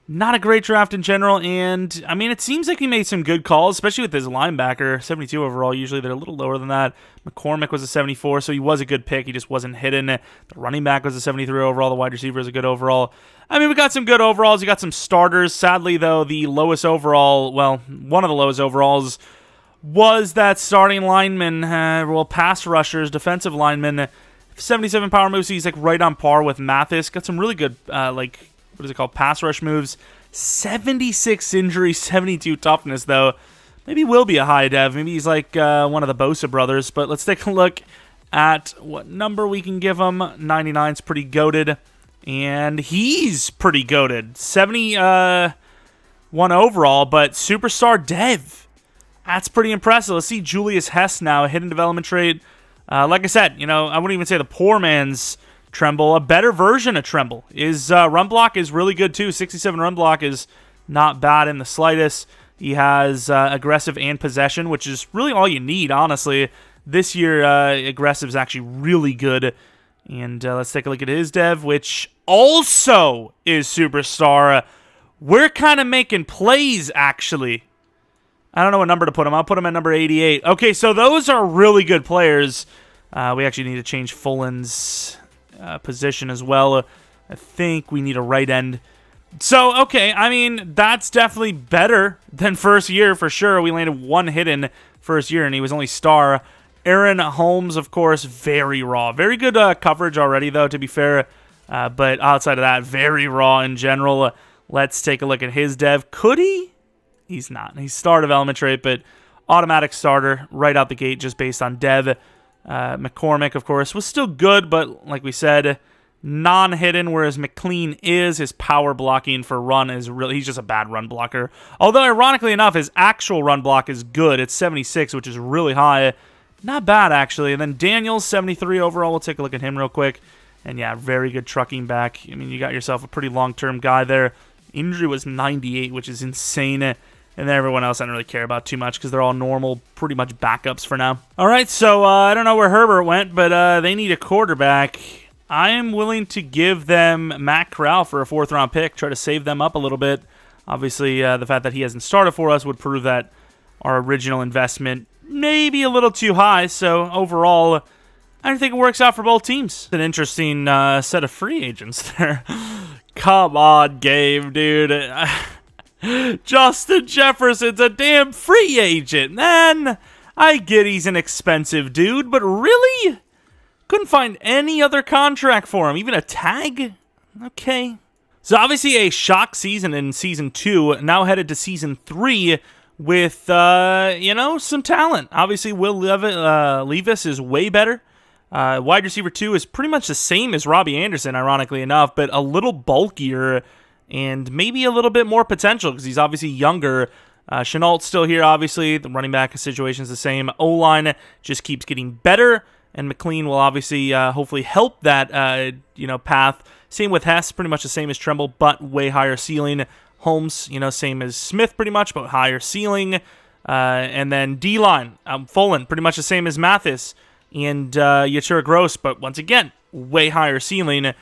not a great draft in general, and, I mean, it seems like he made some good calls, especially with his linebacker, 72 overall. Usually they're a little lower than that. McCormick was a 74, so he was a good pick. He just wasn't hidden. The running back was a 73 overall. The wide receiver is a good overall. I mean, we got some good overalls. You got some starters. Sadly, though, the lowest overall, well, one of the lowest overalls was that starting lineman, pass rushers, defensive lineman, 77 power moves. He's, right on par with Mathis. Got some really good, what is it called? Pass rush moves. 76 injury, 72 toughness, though. Maybe he will be a high dev. Maybe he's like one of the Bosa brothers. But let's take a look at what number we can give him. 99's pretty goated. And he's pretty goated. 71 overall, but superstar dev. That's pretty impressive. Let's see Julius Hess now, a hidden development trait. Like I said, you know, I wouldn't even say the poor man's Tremble. A better version of Tremble. His run block is really good too. 67 run block is not bad in the slightest. He has aggressive and possession, which is really all you need, honestly. This year, aggressive is actually really good. And let's take a look at his dev, which also is superstar. We're kind of making plays, actually. I don't know what number to put him. I'll put him at number 88. Okay, so those are really good players. We actually need to change Fullen's position as well. I think we need a right end. So, okay, I mean, that's definitely better than first year for sure. We landed one hidden first year, and he was only star. Aaron Holmes, of course, very raw. Very good coverage already, though, to be fair. But outside of that, very raw in general. Let's take a look at his dev. Could he? He's not. He's star development trait, but automatic starter right out the gate just based on dev. McCormick, of course, was still good, but like we said, non-hidden, whereas McLean is. His power blocking for run is really, he's just a bad run blocker. Although, ironically enough, his actual run block is good. It's 76, which is really high. Not bad, actually. And then Daniels, 73 overall. We'll take a look at him real quick. And yeah, very good trucking back. I mean, you got yourself a pretty long-term guy there. Injury was 98, which is insane. And then everyone else I don't really care about too much because they're all normal, pretty much backups for now. All right, so I don't know where Herbert went, but they need a quarterback. I am willing to give them Matt Corral for a 4th-round pick, try to save them up a little bit. Obviously, the fact that he hasn't started for us would prove that our original investment maybe a little too high. So overall, I don't think it works out for both teams. An interesting set of free agents there. Come on, game, dude. Justin Jefferson's a damn free agent, man. I get he's an expensive dude, but really? Couldn't find any other contract for him, even a tag? Okay. So obviously a shock season in Season 2, now headed to Season 3 with, some talent. Obviously Will Levis is way better. Wide receiver 2 is pretty much the same as Robbie Anderson, ironically enough, but a little bulkier and maybe a little bit more potential because he's obviously younger. Chenault's still here, obviously. The running back situation is the same. O-line just keeps getting better, and McLean will obviously hopefully help that path. Same with Hess, pretty much the same as Tremble, but way higher ceiling. Holmes, same as Smith pretty much, but higher ceiling. And then D-line, Fullen, pretty much the same as Mathis and Yatura Gross, but once again, way higher ceiling.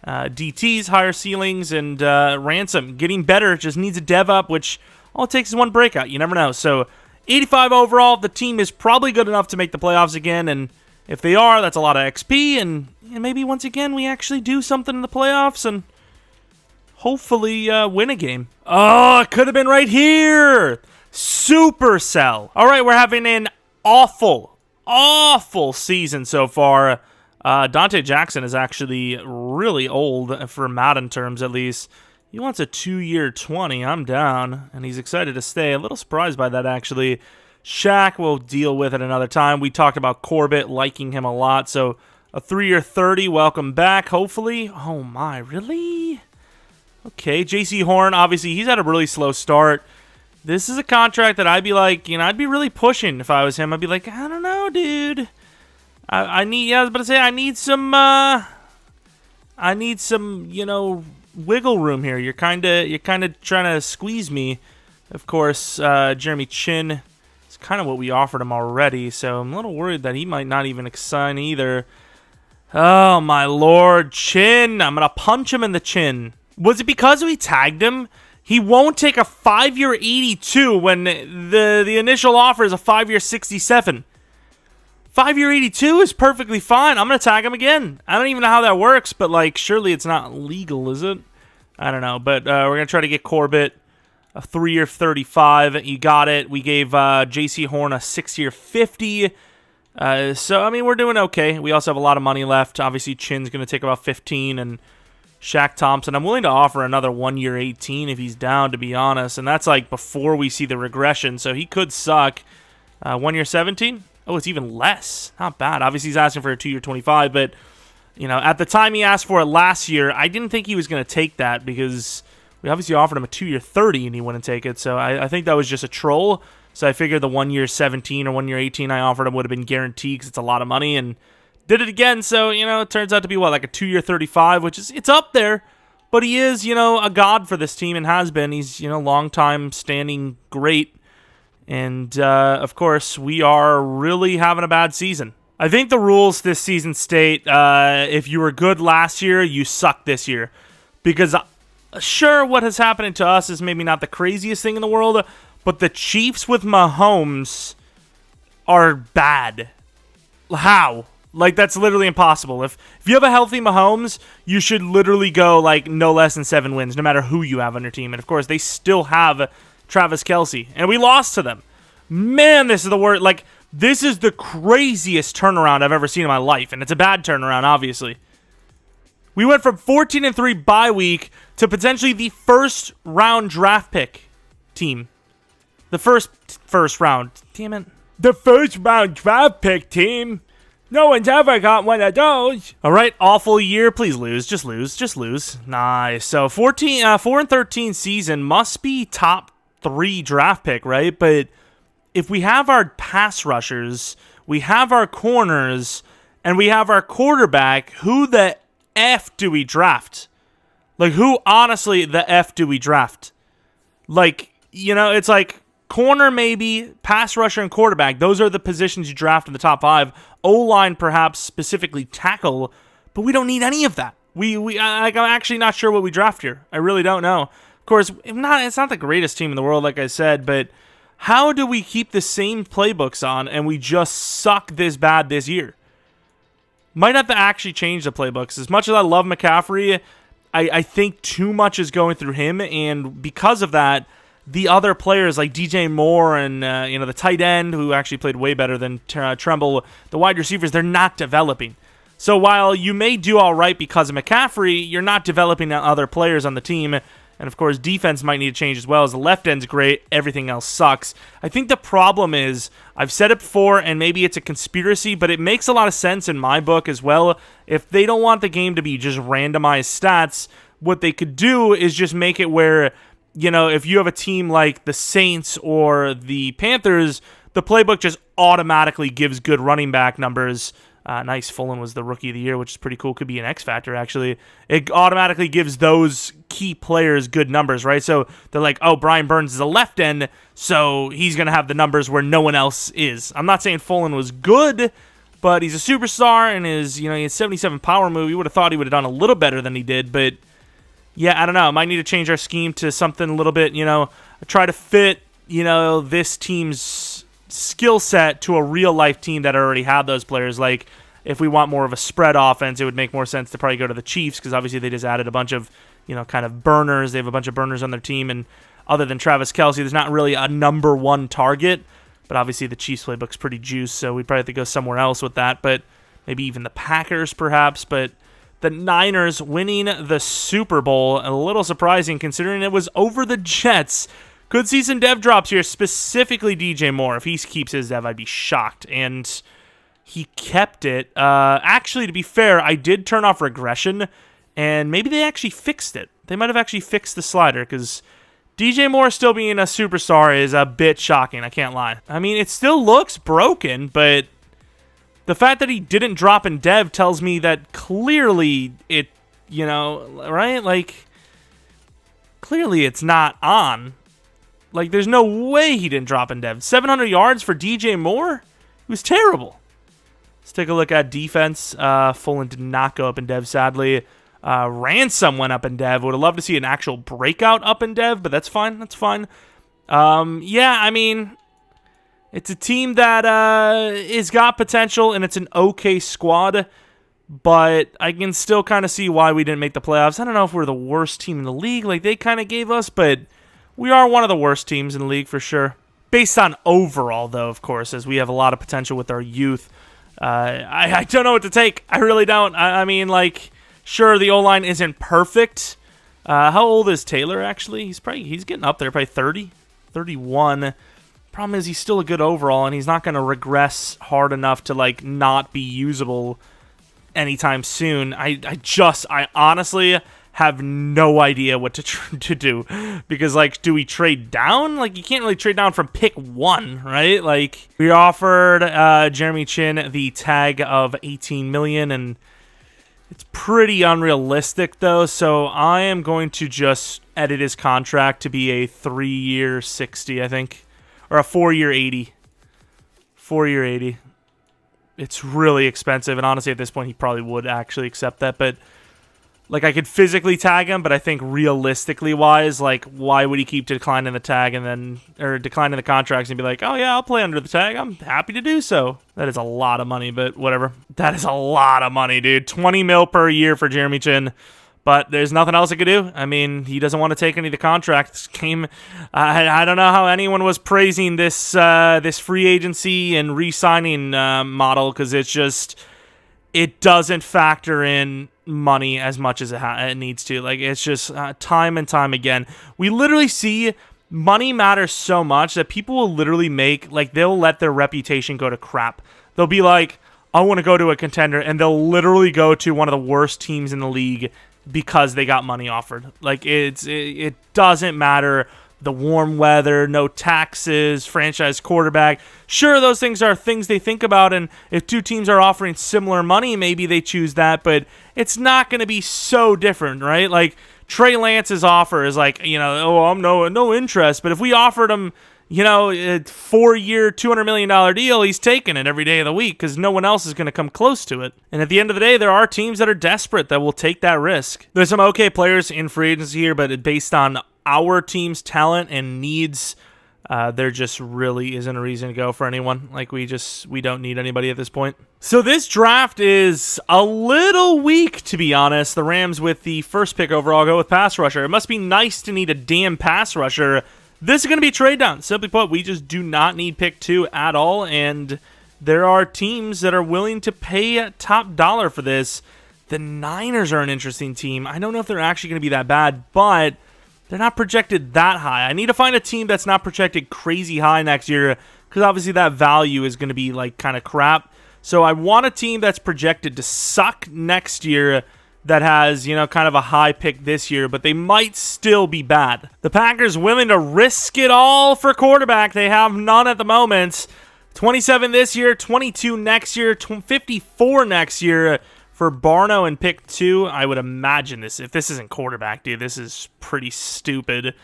DT's higher ceilings, and Ransom getting better, just needs a dev up, which all it takes is one breakout. You never know. So 85 overall, the team is probably good enough to make the playoffs again, and if they are, that's a lot of XP, and maybe once again we actually do something in the playoffs and hopefully win a game. Oh, it could have been right here. Supercell. All right, we're having an awful season so far. Dante Jackson is actually really old for Madden terms, at least. He wants a 2-year 20. I'm down, and he's excited to stay. A little surprised by that, actually. Shaq we'll deal with at another time. We talked about Corbett, liking him a lot, so a 3-year 30. Welcome back, hopefully. Oh, my, really? Okay, JC Horn, obviously, he's had a really slow start. This is a contract that I'd be like, I'd be really pushing if I was him. I'd be like, I don't know, dude. I need some, wiggle room here. You're kind of trying to squeeze me. Of course, Jeremy Chin is kind of what we offered him already, so I'm a little worried that he might not even sign either. Oh, my Lord, Chin. I'm going to punch him in the chin. Was it because we tagged him? He won't take a 5-year 82 when the initial offer is a 5-year 67. 5-year 82 is perfectly fine. I'm going to tag him again. I don't even know how that works, but, surely it's not legal, is it? I don't know, but we're going to try to get Corbett a 3-year 35. You got it. We gave JC Horn a 6-year 50. So, we're doing okay. We also have a lot of money left. Obviously, Chin's going to take about 15, and Shaq Thompson. I'm willing to offer another 1 year 18 if he's down, to be honest. And that's like before we see the regression. So he could suck. 1 year 17? Oh, it's even less. Not bad. Obviously, he's asking for a 2 year 25. But, you know, at the time he asked for it last year, I didn't think he was going to take that because we obviously offered him a 2 year 30 and he wouldn't take it. So I think that was just a troll. So I figured the 1 year 17 or 1 year 18 I offered him would have been guaranteed because it's a lot of money. And did it again, so, you know, it turns out to be, what, like a 2 year 35, which is, it's up there, but he is, you know, a god for this team and has been. He's, you know, long-time standing great, and, of course, we are really having a bad season. I think the rules this season state, if you were good last year, you suck this year, because, sure, what has happened to us is maybe not the craziest thing in the world, but the Chiefs with Mahomes are bad. How? Like, that's literally impossible. If you have a healthy Mahomes, you should literally go, like, no less than 7 wins, no matter who you have on your team. And, of course, they still have Travis Kelce. And we lost to them. Man, this is the worst. Like, this is the craziest turnaround I've ever seen in my life. And it's a bad turnaround, obviously. We went from 14-3 bye week to potentially the first-round draft pick team. The first round. Damn it. The first-round draft pick team. No one's ever got one of those. All right, awful year. Please lose. Just lose. Just lose. Nice. So 4-13 season must be top 3 draft pick, right? But if we have our pass rushers, we have our corners, and we have our quarterback, who the F do we draft? Like, who honestly the F do we draft? Like, you know, it's like corner maybe, pass rusher, and quarterback. Those are the positions you draft in the top 5. O-line, perhaps, specifically tackle, but we don't need any of that. I'm actually not sure what we draft here. I really don't know. Of course, it's not the greatest team in the world, like I said, but how do we keep the same playbooks on and we just suck this bad this year? Might have to actually change the playbooks. As much as I love McCaffrey, I think too much is going through him, and because of that, the other players like DJ Moore and the tight end, who actually played way better than Tremble, the wide receivers, they're not developing. So while you may do all right because of McCaffrey, you're not developing other players on the team. And of course, defense might need to change as well, as the left end's great, everything else sucks. I think the problem is, I've said it before, and maybe it's a conspiracy, but it makes a lot of sense in my book as well. If they don't want the game to be just randomized stats, what they could do is just make it where, you know, if you have a team like the Saints or the Panthers, the playbook just automatically gives good running back numbers. Nice, Fullen was the Rookie of the Year, which is pretty cool. Could be an X factor, actually. It automatically gives those key players good numbers, right? So they're like, oh, Brian Burns is a left end, so he's going to have the numbers where no one else is. I'm not saying Fullen was good, but he's a superstar, and he had 77 power move. You would have thought he would have done a little better than he did, but yeah, I don't know. Might need to change our scheme to something a little bit, try to fit, this team's skill set to a real-life team that already had those players. Like, if we want more of a spread offense, it would make more sense to probably go to the Chiefs, because obviously they just added a bunch of, kind of burners. They have a bunch of burners on their team, and other than Travis Kelce, there's not really a number one target, but obviously the Chiefs playbook's pretty juiced, so we'd probably have to go somewhere else with that, but maybe even the Packers, perhaps, but the Niners winning the Super Bowl, a little surprising considering it was over the Jets. Could see some dev drops here, specifically DJ Moore. If he keeps his dev, I'd be shocked. And he kept it. Actually, to be fair, I did turn off regression, and maybe they actually fixed it. They might have actually fixed the slider, because DJ Moore still being a superstar is a bit shocking, I can't lie. I mean, it still looks broken, but the fact that he didn't drop in dev tells me that clearly it, right? Like, clearly it's not on. Like, there's no way he didn't drop in dev. 700 yards for DJ Moore? It was terrible. Let's take a look at defense. Fullen did not go up in dev, sadly. Ransom went up in dev. Would have loved to see an actual breakout up in dev, but that's fine. That's fine. Yeah, I mean, it's a team that has got potential, and it's an okay squad, but I can still kind of see why we didn't make the playoffs. I don't know if we're the worst team in the league like they kind of gave us, but we are one of the worst teams in the league for sure. Based on overall, though, of course, as we have a lot of potential with our youth. I don't know what to take. I really don't. I mean, like, Sure, the O-line isn't perfect. How old is Taylor, actually? He's getting up there, probably 30, 31. Problem is he's still a good overall, and he's not going to regress hard enough to, like, not be usable anytime soon. I honestly have no idea what to do, because, like, do we trade down? Like, you can't really trade down from pick 1, right? Like, we offered Jeremy Chin the tag of $18 million, and it's pretty unrealistic, though, so I am going to just edit his contract to be a 3-year 60, I think, or a 4-year 80. 4-year 80. It's really expensive, and honestly, at this point, he probably would actually accept that, but like, I could physically tag him, but I think realistically wise, like, why would he keep declining the tag and then, or declining the contracts and be like, oh yeah, I'll play under the tag. I'm happy to do so. That is a lot of money, but whatever. That is a lot of money, dude. 20 mil per year for Jeremy Chin. But there's nothing else I could do. I mean, he doesn't want to take any of the contracts. I don't know how anyone was praising this this free agency and re-signing model, because it's just, it doesn't factor in money as much as it needs to. Like, it's just time and time again. We literally see money matters so much that people will literally make, like, they'll let their reputation go to crap. They'll be like, I want to go to a contender, and they'll literally go to one of the worst teams in the league because they got money offered. Like, it doesn't matter. The warm weather, no taxes, franchise quarterback. Sure, those things are things they think about, and if two teams are offering similar money, maybe they choose that, but it's not going to be so different, right? Like, Trey Lance's offer is like, you know, oh, I'm no interest, but if we offered him, you know, a 4-year, $200 million deal, he's taking it every day of the week because no one else is going to come close to it. And at the end of the day, there are teams that are desperate that will take that risk. There's some okay players in free agency here, but based on our team's talent and needs, there just really isn't a reason to go for anyone. Like, we don't need anybody at this point. So this draft is a little weak, to be honest. The Rams with the first pick overall go with pass rusher. It must be nice to need a damn pass rusher. This is going to be a trade down. Simply put, we just do not need pick 2 at all, and there are teams that are willing to pay top dollar for this. The Niners are an interesting team. I don't know if they're actually going to be that bad, but they're not projected that high. I need to find a team that's not projected crazy high next year, because obviously that value is going to be like kind of crap. So I want a team that's projected to suck next year, that has, you know, kind of a high pick this year, but they might still be bad. The Packers willing to risk it all for quarterback. They have none at the moment. 27 this year, 22 next year, 54 next year for Barno and pick 2. I would imagine this, if this isn't quarterback, dude, this is pretty stupid.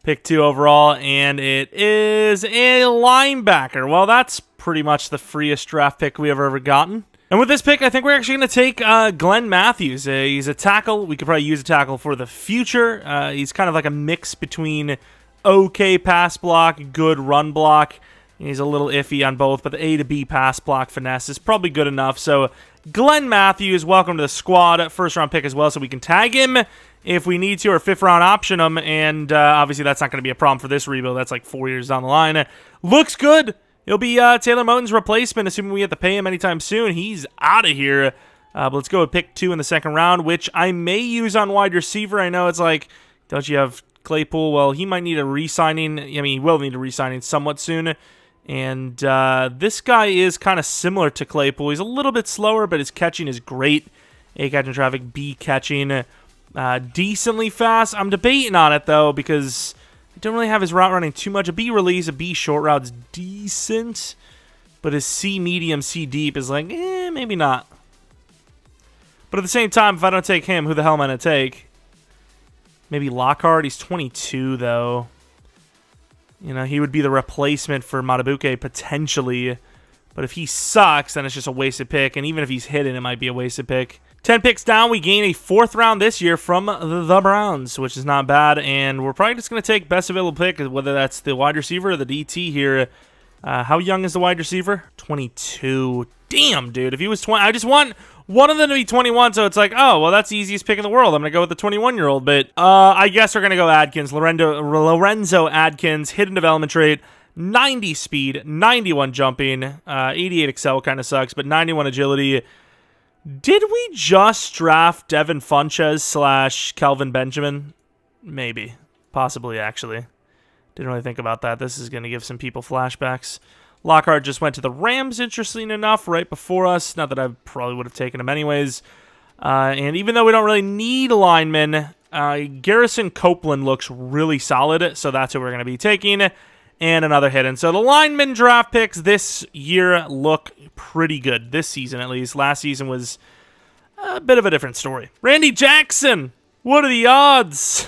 Pick 2 overall, and it is a linebacker. Well, that's pretty much the freest draft pick we have ever gotten. And with this pick, I think we're actually going to take Glenn Matthews. He's a tackle. We could probably use a tackle for the future. He's kind of like a mix between okay pass block, good run block. He's a little iffy on both, but the A to B pass block finesse is probably good enough. So Glenn Matthews, welcome to the squad. First round pick as well, so we can tag him if we need to, or 5th round option him. And obviously that's not going to be a problem for this rebuild. That's like 4 years down the line. Looks good. He'll be Taylor Moton's replacement, assuming we have to pay him anytime soon. He's out of here. But let's go with pick 2 in the second round, which I may use on wide receiver. I know it's like, don't you have Claypool? Well, he might need a re-signing. I mean, he will need a re-signing somewhat soon. And this guy is kind of similar to Claypool. He's a little bit slower, but his catching is great. A, catching traffic. B, catching decently fast. I'm debating on it, though, because I don't really have his route running too much. A B release, a B short route's decent, but his C medium, C deep is like, maybe not. But at the same time, if I don't take him, who the hell am I going to take? Maybe Lockhart. He's 22, though. You know, he would be the replacement for Matabuke, potentially. But if he sucks, then it's just a wasted pick. And even if he's hidden, it might be a wasted pick. 10 picks down, we gain a 4th round this year from the Browns, which is not bad. And we're probably just going to take best available pick, whether that's the wide receiver or the DT here. How young is the wide receiver? 22. Damn, dude. If he was 20, I just want one of them to be 21, so it's like, oh, well, that's the easiest pick in the world. I'm going to go with the 21-year-old. But I guess we're going to go Adkins. Lorenzo Adkins, hidden development trait. 90 speed, 91 jumping, 88 excel kind of sucks, but 91 agility. Did we just draft Devin Funches / Kelvin Benjamin? Maybe. Possibly, actually. Didn't really think about that. This is going to give some people flashbacks. Lockhart just went to the Rams, interesting enough, right before us. Not that I probably would have taken him anyways. And even though we don't really need a lineman, Garrison Copeland looks really solid, so that's who we're going to be taking. And another hit. And so the lineman draft picks this year look pretty good. This season, at least. Last season was a bit of a different story. Randy Jackson! What are the odds?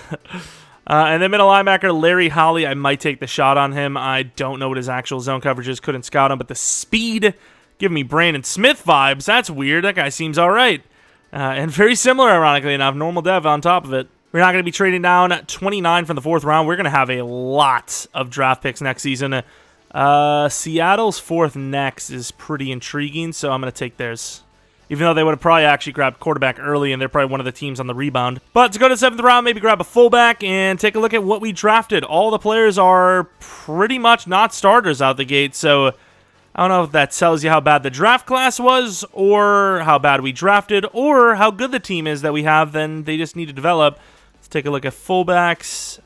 And then middle linebacker, Larry Holly. I might take the shot on him. I don't know what his actual zone coverage is. Couldn't scout him. But the speed, giving me Brandon Smith vibes. That's weird. That guy seems all right. And very similar, ironically enough. Normal dev on top of it. We're not going to be trading down 29 from the 4th round. We're going to have a lot of draft picks next season. Seattle's 4th next is pretty intriguing, so I'm going to take theirs. Even though they would have probably actually grabbed quarterback early, and they're probably one of the teams on the rebound. But to go to the 7th round, maybe grab a fullback and take a look at what we drafted. All the players are pretty much not starters out the gate, so I don't know if that tells you how bad the draft class was, or how bad we drafted, or how good the team is that we have, then they just need to develop. Let's take a look at fullbacks.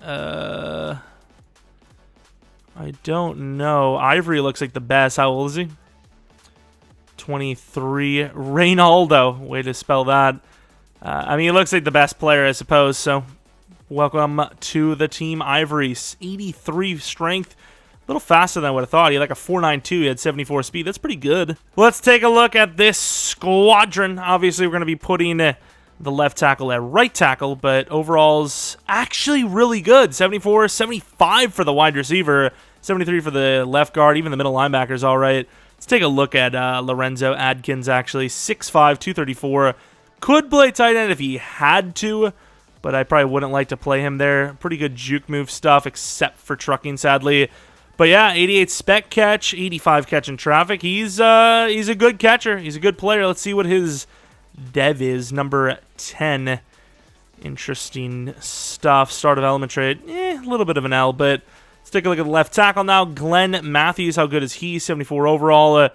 I don't know. Ivory looks like the best. How old is he? 23. Reynaldo. Way to spell that. I mean, he looks like the best player, I suppose, so welcome to the team, Ivory. 83 strength. A little faster than I would have thought. He had like a 4.92. He had 74 speed. That's pretty good. Let's take a look at this squadron. Obviously, we're going to be putting the left tackle at right tackle, but overall's actually really good. 74, 75 for the wide receiver, 73 for the left guard, even the middle linebacker's all right. Let's take a look at Lorenzo Adkins, actually. 6'5", 234. Could play tight end if he had to, but I probably wouldn't like to play him there. Pretty good juke move stuff, except for trucking, sadly. But yeah, 88 spec catch, 85 catch in traffic. He's a good catcher. He's a good player. Let's see what his dev is. Number 10. Interesting stuff. Start of element trade. A little bit of an L, but let's take a look at the left tackle now. Glenn Matthews, how good is he? 74 overall.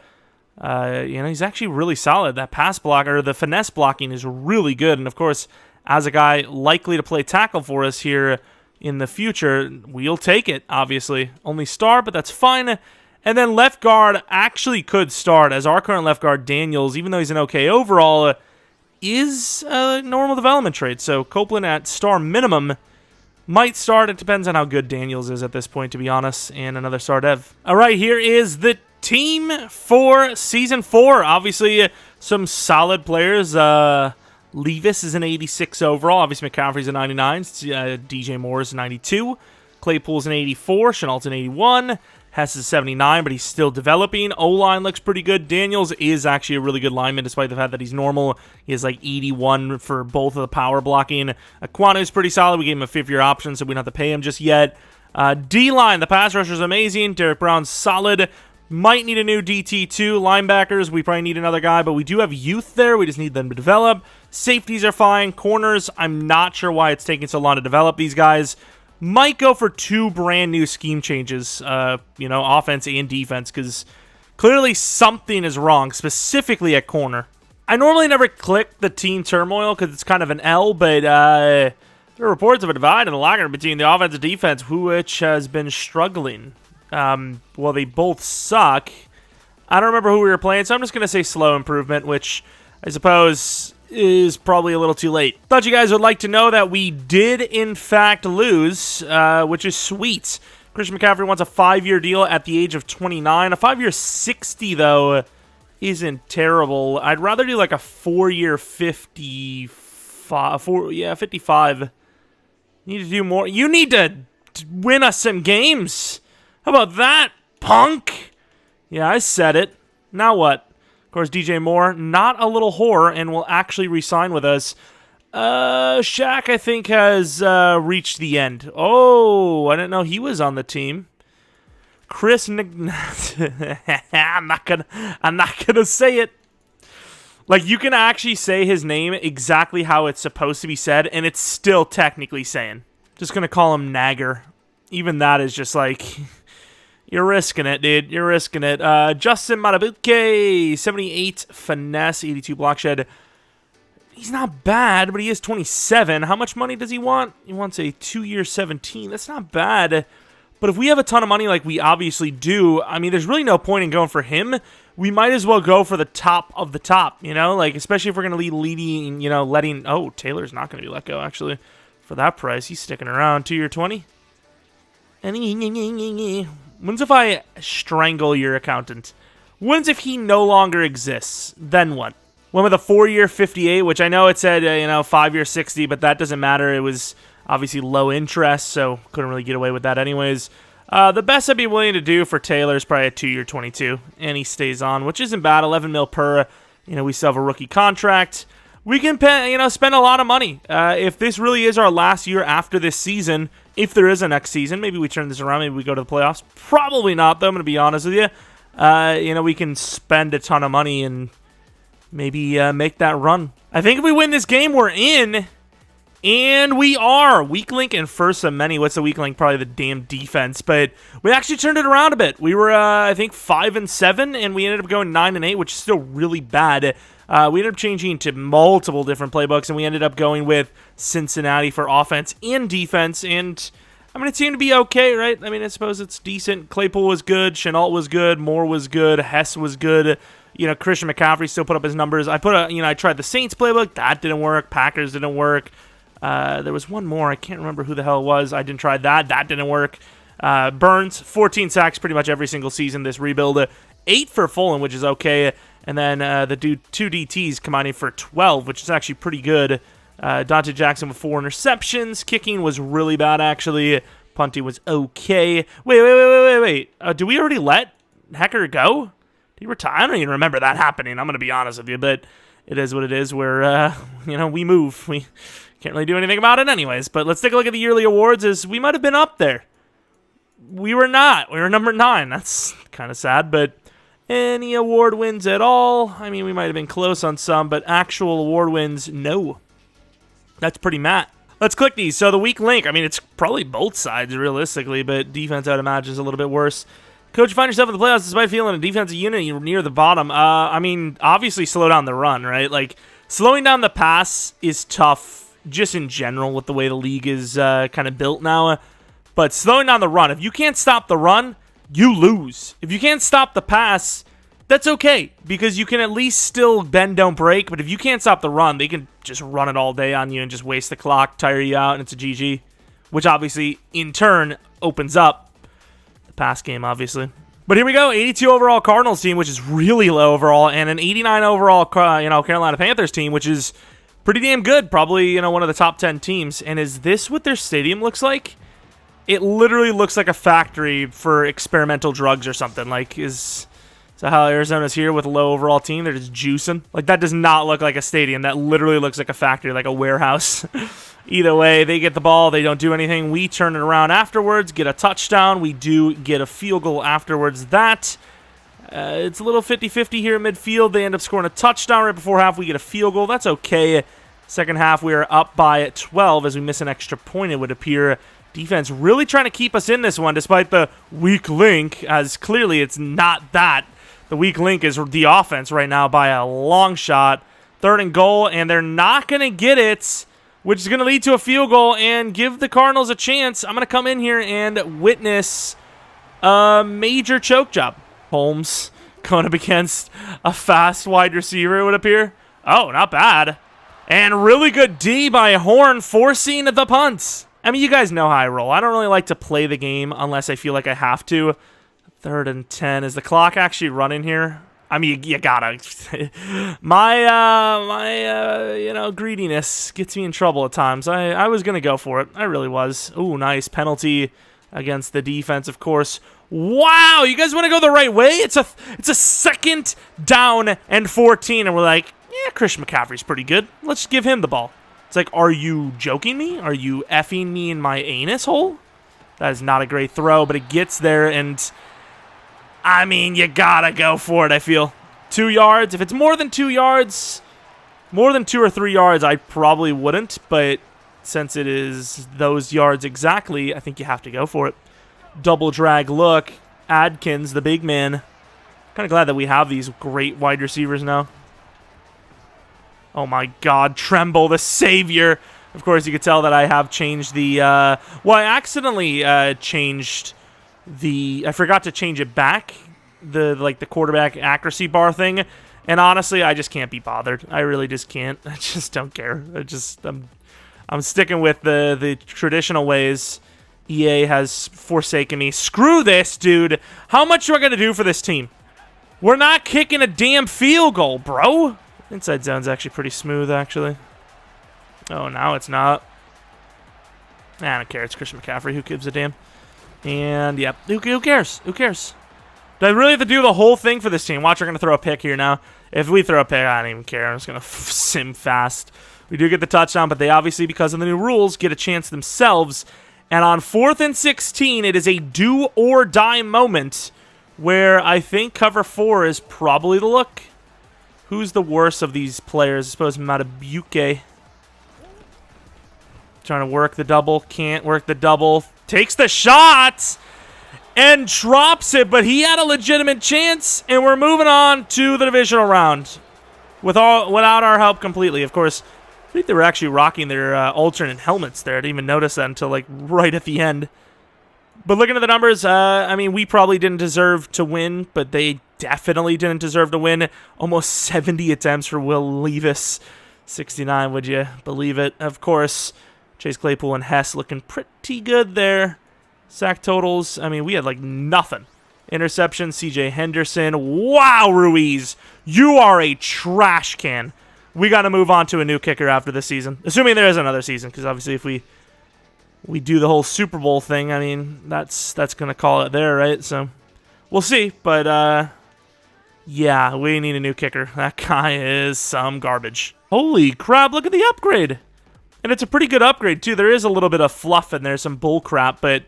He's actually really solid. That pass block, or the finesse blocking, is really good. And of course, as a guy likely to play tackle for us here in the future, we'll take it, obviously. Only star, but that's fine. And then left guard actually could start, as our current left guard, Daniels, even though he's an okay overall, is a normal development trait. So Copeland at star minimum might start. It depends on how good Daniels is at this point, to be honest. And another star dev. All right, here is the team for Season 4. Obviously, some solid players. Levis is an 86 overall. Obviously, McCaffrey's a 99. DJ Moore is a 92. Claypool's an 84. Chenault's an 81. Hess is 79, but he's still developing. O-line looks pretty good. Daniels is actually a really good lineman, despite the fact that he's normal. He has like 81 for both of the power blocking. Aquanu's pretty solid. We gave him a 5th-year option, so we don't have to pay him just yet. D-line, the pass rusher is amazing. Derek Brown's solid. Might need a new DT2. Linebackers, we probably need another guy, but we do have youth there. We just need them to develop. Safeties are fine. Corners, I'm not sure why it's taking so long to develop these guys. Might go for 2 brand new scheme changes, offense and defense, because clearly something is wrong, specifically at corner. I normally never click the team turmoil because it's kind of an L, but there are reports of a divide in the locker room between the offense and defense, which has been struggling. Well, they both suck. I don't remember who we were playing, so I'm just going to say slow improvement, which I suppose is probably a little too late. Thought you guys would like to know that we did, in fact, lose, which is sweet. Christian McCaffrey wants a 5-year deal at the age of 29. A 5-year 60, though, isn't terrible. I'd rather do like a 4-year 55. 55. You need to do more. You need to win us some games. How about that, punk? Yeah, I said it. Now what? Of course, DJ Moore, not a little whore, and will actually re-sign with us. Shaq, I think, has reached the end. Oh, I didn't know he was on the team. Chris, I'm not gonna say it. Like, you can actually say his name exactly how it's supposed to be said, and it's still technically saying. Just gonna call him Nagger. Even that is just like, You're risking it, dude. You're risking it. Justin Matabuke, 78 finesse, 82 block shed. He's not bad, but he is 27. How much money does he want? He wants a 2-year 17. That's not bad. But if we have a ton of money like we obviously do, I mean, there's really no point in going for him. We might as well go for the top of the top, you know? Like, especially if we're going to lead leading, you know, letting... Oh, Taylor's not going to be let go, actually. For that price, he's sticking around. 2-year 20. When's if I strangle your accountant? When's if he no longer exists? Then what? Went with a 4-year 58, which I know it said, 5-year 60, but that doesn't matter. It was obviously low interest, so couldn't really get away with that anyways. The best I'd be willing to do for Taylor is probably a 2-year 22, and he stays on, which isn't bad. 11 mil per. We still have a rookie contract. We can pay, spend a lot of money. If this really is our last year after this season, if there is a next season, maybe we turn this around, maybe we go to the playoffs. Probably not, though, I'm going to be honest with you. We can spend a ton of money and maybe make that run. I think if we win this game, we're in. And we are. Weak link and first of many. What's the weak link? Probably the damn defense. But we actually turned it around a bit. We were, I think, 5-7, and we ended up going 9-8, which is still really bad. We ended up changing to multiple different playbooks, and we ended up going with Cincinnati for offense and defense. And, I mean, it seemed to be okay, right? I mean, I suppose it's decent. Claypool was good. Chenault was good. Moore was good. Hess was good. Christian McCaffrey still put up his numbers. I tried the Saints playbook. That didn't work. Packers didn't work. There was one more. I can't remember who the hell it was. I didn't try that. That didn't work. Burns, 14 sacks pretty much every single season this rebuild. 8 for Fulham, which is okay. And then the 2 DTs combining for 12, which is actually pretty good. Dante Jackson with 4 interceptions. Kicking was really bad, actually. Punting was okay. Wait. Do we already let Hecker go? Did he retire? I don't even remember that happening. I'm going to be honest with you, but it is what it is. Where, we move. We can't really do anything about it anyways. But let's take a look at the yearly awards, as we might have been up there. We were not. We were number 9. That's kind of sad, but any award wins at all? I mean, we might have been close on some, but actual award wins, no. That's pretty matte. Let's click these. So the weak link, I mean, it's probably both sides realistically, but defense, I'd imagine, is a little bit worse. Coach, you find yourself in the playoffs despite feeling a defensive unit near the bottom. I mean, obviously slow down the run, right? Like, slowing down the pass is tough just in general with the way the league is kind of built now. But slowing down the run, if you can't stop the run, you lose. If you can't stop the pass, that's okay, because you can at least still bend, don't break. But if you can't stop the run, they can just run it all day on you and just waste the clock, tire you out, and it's a GG. Which obviously, in turn, opens up the pass game, obviously. But here we go, 82 overall Cardinals team, which is really low overall, and an 89 overall Carolina Panthers team, which is pretty damn good. Probably one of the top 10 teams. And is this what their stadium looks like? It literally looks like a factory for experimental drugs or something. Like, is that how Arizona's here with a low overall team? They're just juicing. Like, that does not look like a stadium. That literally looks like a factory, like a warehouse. Either way, they get the ball. They don't do anything. We turn it around afterwards, get a touchdown. We do get a field goal afterwards. It's a little 50-50 here in midfield. They end up scoring a touchdown right before half. We get a field goal. That's okay. Second half, we are up by 12 as we miss an extra point, it would appear. Defense really trying to keep us in this one despite the weak link, as clearly it's not that. The weak link is the offense right now by a long shot. 3rd and goal, and they're not going to get it, which is going to lead to a field goal and give the Cardinals a chance. I'm going to come in here and witness a major choke job. Holmes going up against a fast wide receiver, it would appear. Oh, not bad. And really good D by Horn, forcing the punts. I mean, you guys know how I roll. I don't really like to play the game unless I feel like I have to. 3rd and 10. Is the clock actually running here? I mean, you gotta. my greediness gets me in trouble at times. I was gonna go for it. I really was. Ooh, nice penalty against the defense, of course. Wow, you guys want to go the right way? It's a 2nd down and 14, and we're like, yeah, Christian McCaffrey's pretty good. Let's give him the ball. It's like, are you joking me? Are you effing me in my anus hole? That is not a great throw, but it gets there, and I mean, you gotta go for it, I feel. 2 yards. If it's more than 2 yards, more than 2 or 3 yards, I probably wouldn't, but since it is those yards exactly, I think you have to go for it. Double drag look. Adkins, the big man. Kind of glad that we have these great wide receivers now. Oh my God, Tremble, the savior. Of course, you could tell that I have changed the, well, I accidentally changed the, I forgot to change it back, the quarterback accuracy bar thing, and honestly, I just can't be bothered. I really just can't. I just don't care. I'm sticking with the traditional ways. EA has forsaken me. Screw this, dude. How much am I going to do for this team? We're not kicking a damn field goal, bro. Inside zone's actually pretty smooth, actually. Oh, now it's not. I don't care. It's Christian McCaffrey. Who gives a damn? And, yep. Who cares? Who cares? Do I really have to do the whole thing for this team? Watch, we're going to throw a pick here now. If we throw a pick, I don't even care. I'm just going to sim fast. We do get the touchdown, but they obviously, because of the new rules, get a chance themselves. And on 4th and 16, it is a do-or-die moment where I think cover 4 is probably the look. Who's the worst of these players? I suppose Matabuke. Trying to work the double. Can't work the double. Takes the shot and drops it, but he had a legitimate chance, and we're moving on to the divisional round without our help completely. Of course, I think they were actually rocking their alternate helmets there. I didn't even notice that until like right at the end. But looking at the numbers, I mean, we probably didn't deserve to win, but they definitely didn't deserve to win. Almost 70 attempts for Will Levis. 69, would you believe it? Of course, Chase Claypool and Hess looking pretty good there. Sack totals, I mean, we had like nothing. Interception, CJ Henderson. Wow, Ruiz, you are a trash can. We got to move on to a new kicker after this season. Assuming there is another season, because obviously if we do the whole Super Bowl thing, I mean, that's going to call it there, right? So we'll see, but yeah, we need a new kicker. That guy is some garbage. Holy crap, look at the upgrade. And it's a pretty good upgrade, too. There is a little bit of fluff in there, some bull crap, but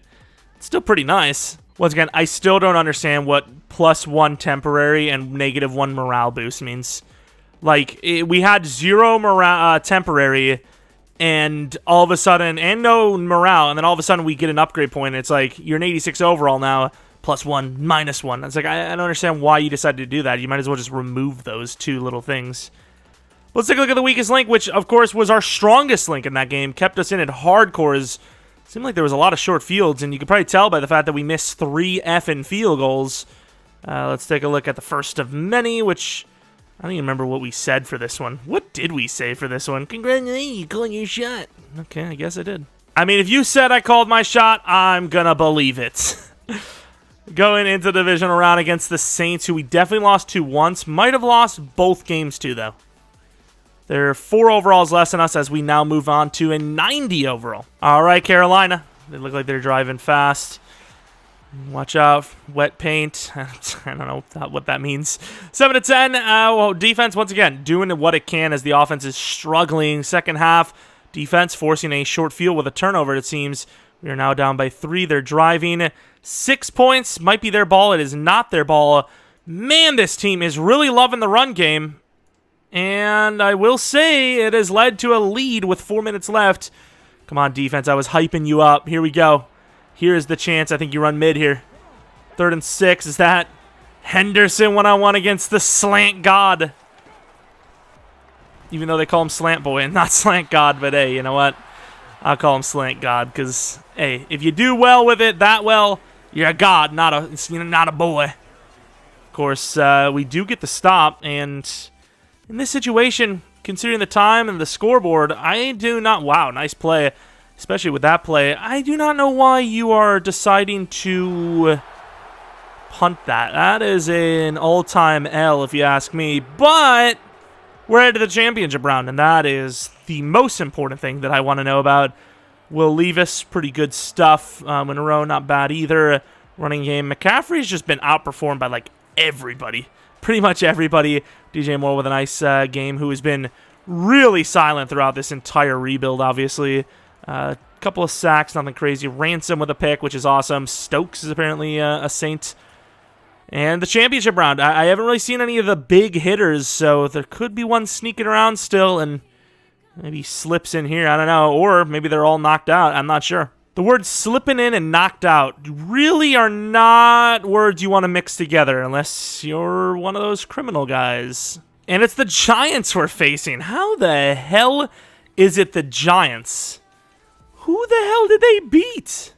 it's still pretty nice. Once again, I still don't understand what +1 temporary and -1 morale boost means. Like, we had 0 morale temporary, and all of a sudden, and no morale, and then all of a sudden we get an upgrade point, and it's like, you're an 86 overall now, +1, -1. It's like, I don't understand why you decided to do that. You might as well just remove those two little things. Let's take a look at the weakest link, which, of course, was our strongest link in that game. Kept us in at hardcores. Seemed like there was a lot of short fields, and you could probably tell by the fact that we missed 3 effing field goals. Let's take a look at the first of many, which I don't even remember what we said for this one. What did we say for this one? Congratulations, you called your shot. Okay, I guess I did. I mean, if you said I called my shot, I'm gonna believe it. Going into the divisional round against the Saints, who we definitely lost to once. Might have lost both games to, though. There are 4 overalls less than us as we now move on to a 90 overall. All right, Carolina. They look like they're driving fast. Watch out. Wet paint. I don't know what that means. 7 to 10. Well, defense, once again, doing what it can as the offense is struggling. Second half, defense forcing a short field with a turnover, it seems. We are now down by 3. They're driving. 6 points. Might be their ball. It is not their ball. Man, this team is really loving the run game. And I will say it has led to a lead with 4 minutes left. Come on, defense. I was hyping you up. Here we go. Here's the chance. I think you run mid here. 3rd and 6. Is that Henderson one-on-one against the slant god? Even though they call him slant boy and not slant god. But hey, you know what? I'll call him slant god because, hey, if you do well with it that well, you're a god, not a boy. Of course, we do get the stop, and in this situation, considering the time and the scoreboard, I do not... Wow, nice play. Especially with that play. I do not know why you are deciding to punt that. That is an all-time L, if you ask me. But we're headed to the championship round, and that is the most important thing that I want to know about. Will Levis, pretty good stuff. Monroe, not bad either. Running game. McCaffrey's just been outperformed by, like, everybody. Pretty much everybody. DJ Moore with a nice game, who has been really silent throughout this entire rebuild, obviously. A couple of sacks, nothing crazy. Ransom with a pick, which is awesome. Stokes is apparently a Saint. And the championship round. I haven't really seen any of the big hitters, so there could be one sneaking around still, and maybe slips in here. I don't know. Or maybe they're all knocked out. I'm not sure. The words slipping in and knocked out really are not words you want to mix together unless you're one of those criminal guys. And it's the Giants we're facing. How the hell is it the Giants? Who the hell did they beat?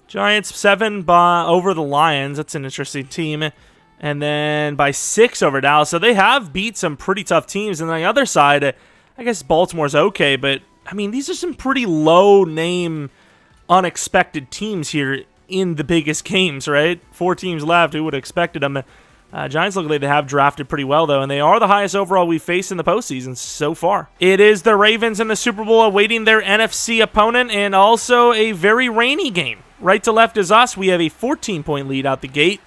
Giants 7 over the Lions. That's an interesting team. And then by 6 over Dallas. So they have beat some pretty tough teams. And on the other side, I guess Baltimore's okay. But, I mean, these are some pretty low-name, unexpected teams here in the biggest games, right? 4 teams left. Who would have expected them? Giants look like they have drafted pretty well, though, and they are the highest overall we've faced in the postseason so far. It is the Ravens in the Super Bowl awaiting their NFC opponent, and also a very rainy game. Right to left is us. We have a 14-point lead out the gate.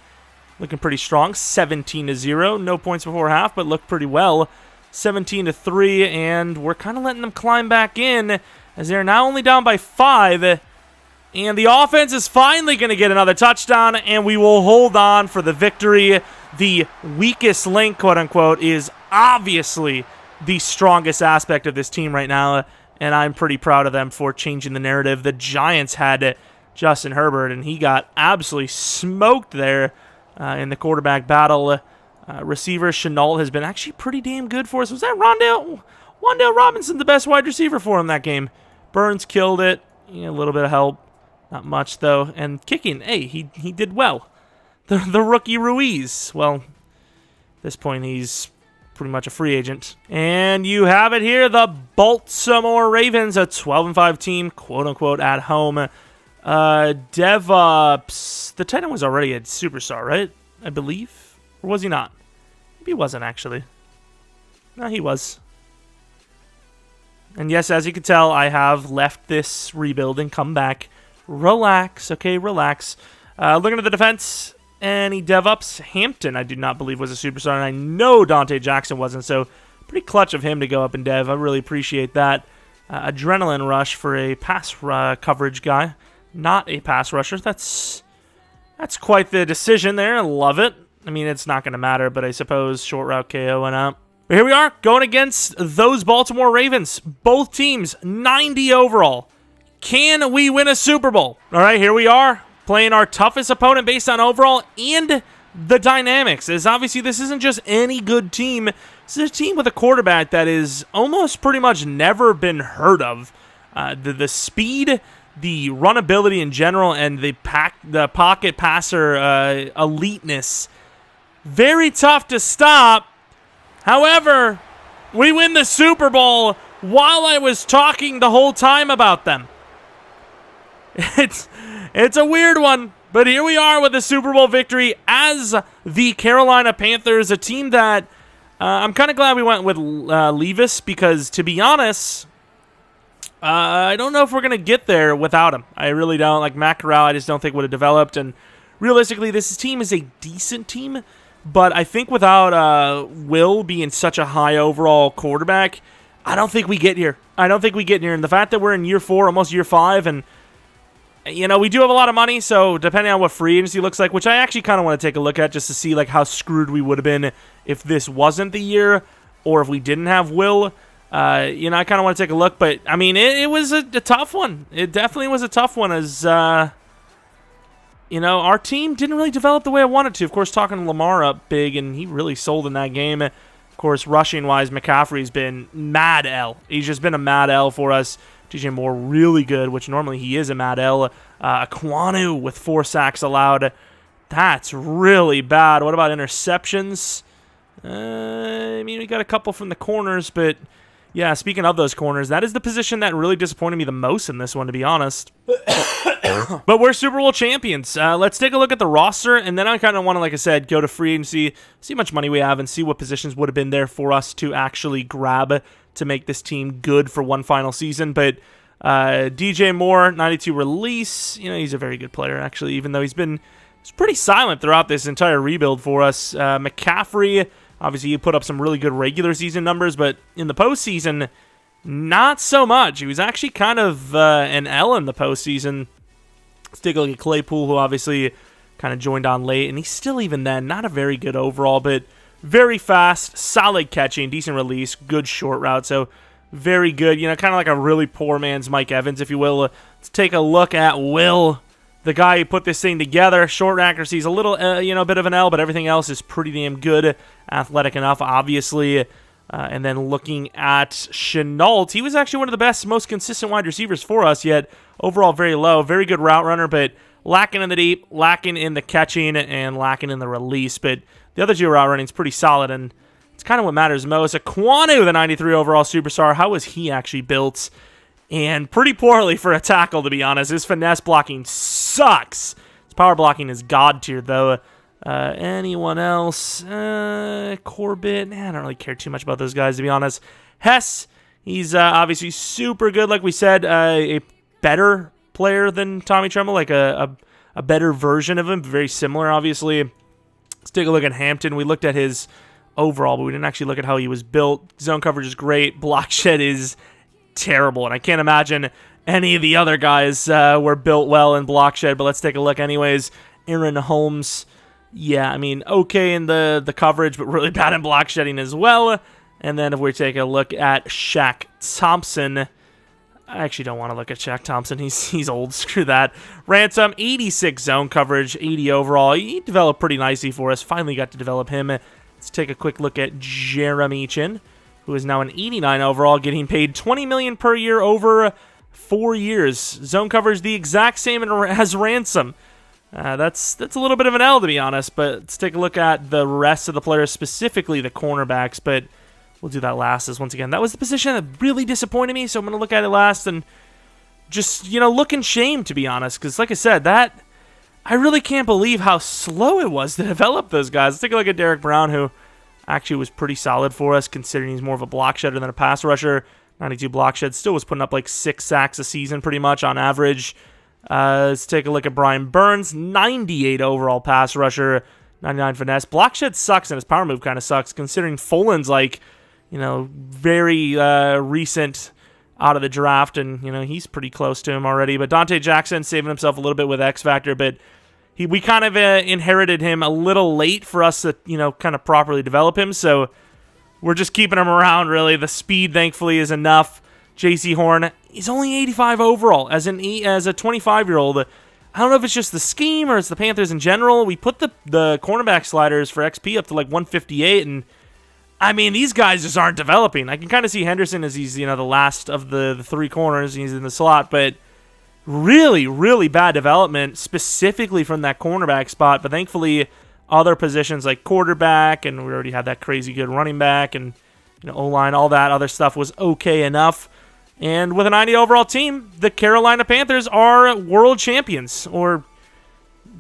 Looking pretty strong, 17-0. No points before half, but looked pretty well. 17-3, and we're kind of letting them climb back in, as they're now only down by 5. And the offense is finally going to get another touchdown, and we will hold on for the victory. The weakest link, quote-unquote, is obviously the strongest aspect of this team right now, and I'm pretty proud of them for changing the narrative. The Giants had Justin Herbert, and he got absolutely smoked there in the quarterback battle. Receiver Chenault has been actually pretty damn good for us. Was that Wandale Robinson, the best wide receiver for him that game? Burns killed it. Yeah, a little bit of help. Not much, though. And kicking, hey, he did well. The rookie Ruiz, well, at this point, he's pretty much a free agent. And you have it here, the Baltimore Ravens, a 12-5 team, quote-unquote, at home. DevOps, the tight end was already a superstar, right? I believe. Or was he not? Maybe he wasn't, actually. No, he was. And yes, as you can tell, I have left this rebuild and come back. Relax, okay, relax. Looking at the defense, any DevOps. Hampton, I do not believe, was a superstar, and I know Dante Jackson wasn't, so pretty clutch of him to go up in Dev. I really appreciate that. Adrenaline rush for a pass coverage guy, not a pass rusher. That's quite the decision there. I love it. I mean, it's not going to matter, but I suppose short route KO went up. But here we are, going against those Baltimore Ravens. Both teams, 90 overall. Can we win a Super Bowl? All right, here we are, playing our toughest opponent based on overall and the dynamics. As obviously, this isn't just any good team. This is a team with a quarterback that is almost pretty much never been heard of. The speed, the runability in general, and the pocket passer eliteness. Very tough to stop. However, we win the Super Bowl while I was talking the whole time about them. It's a weird one, but here we are with a Super Bowl victory as the Carolina Panthers, a team that I'm kind of glad we went with Levis because, to be honest, I don't know if we're going to get there without him. I really don't. Like, Matt Corral, I just don't think would have developed, and realistically, this team is a decent team, but I think without Will being such a high overall quarterback, I don't think we get here. And the fact that we're in year 4, almost year 5, and you know, we do have a lot of money, so depending on what free agency looks like, which I actually kind of want to take a look at just to see like how screwed we would have been if this wasn't the year or if we didn't have Will. You know, I kind of want to take a look, but I mean, it was a tough one. It definitely was a tough one as, you know, our team didn't really develop the way I wanted to. Of course, talking Lamar up big, and he really sold in that game. Of course, rushing-wise, McCaffrey's been mad L. He's just been a mad L for us. DJ Moore really good, which normally he is a mad L. Aquanu with 4 sacks allowed. That's really bad. What about interceptions? I mean, we got a couple from the corners, but yeah, speaking of those corners, that is the position that really disappointed me the most in this one, to be honest. But we're Super Bowl champions. Let's take a look at the roster, and then I kind of want to, like I said, go to free agency, see how much money we have, and see what positions would have been there for us to actually grab to make this team good for one final season. But DJ Moore, 92 release. You know, he's a very good player, actually, even though he's pretty silent throughout this entire rebuild for us. McCaffrey, obviously, he put up some really good regular season numbers, but in the postseason, not so much. He was actually kind of an L in the postseason. Let's take a look at Claypool, who obviously kind of joined on late, and he's still, even then, not a very good overall, but very fast, solid catching, decent release, good short route, so very good. You know, kind of like a really poor man's Mike Evans, if you will. Let's take a look at Will, the guy who put this thing together. Short accuracy is a little, bit of an L, but everything else is pretty damn good. Athletic enough, obviously. And then looking at Chenault, he was actually one of the best, most consistent wide receivers for us, yet overall very low. Very good route runner, but lacking in the deep, lacking in the catching, and lacking in the release. But the other two route running is pretty solid, and it's kind of what matters most. Aquanu, the 93 overall superstar, how was he actually built? And pretty poorly for a tackle, to be honest. His finesse blocking sucks. His power blocking is god tier, though. Anyone else? Corbett? I don't really care too much about those guys, to be honest. Hess, he's obviously super good, like we said. A better player than Tommy Tremble, like a better version of him. Very similar, obviously. Let's take a look at Hampton. We looked at his overall, but we didn't actually look at how he was built. Zone coverage is great. Block shed is terrible, and I can't imagine any of the other guys were built well in block shed, but let's take a look anyways. Aaron Holmes, yeah, I mean, okay in the coverage, but really bad in block shedding as well. And then if we take a look at Shaq Thompson, I actually don't want to look at Shaq Thompson. He's old. Screw that. Ransom, 86 zone coverage, 80 overall. He developed pretty nicely for us. Finally got to develop him. Let's take a quick look at Jeromepkr, who is now an 89 overall, getting paid $20 million per year over 4 years. Zone coverage the exact same as Ransom. That's a little bit of an L, to be honest, but let's take a look at the rest of the players, specifically the cornerbacks, but we'll do that last, as once again, that was the position that really disappointed me, so I'm going to look at it last and just, look in shame, to be honest, because like I said, I really can't believe how slow it was to develop those guys. Let's take a look at Derek Brown, who actually was pretty solid for us, considering he's more of a block shedder than a pass rusher. 92 block shed, still was putting up like 6 sacks a season pretty much on average. Let's take a look at Brian Burns, 98 overall pass rusher, 99 finesse. Block shed sucks, and his power move kind of sucks, considering Folan's like, very recent out of the draft, and, he's pretty close to him already. But Dante Jackson saving himself a little bit with X Factor, but we kind of inherited him a little late for us to, kind of properly develop him, so we're just keeping him around, really. The speed, thankfully, is enough. J.C. Horn, he's only 85 overall as a 25-year-old. I don't know if it's just the scheme or it's the Panthers in general. We put the cornerback sliders for XP up to like 158, and I mean, these guys just aren't developing. I can kind of see Henderson as he's, the last of the 3 corners. He's in the slot, but really, really bad development, specifically from that cornerback spot. But thankfully, other positions like quarterback, and we already had that crazy good running back, and O-line, all that other stuff was okay enough. And with a 90 overall team, the Carolina Panthers are world champions, or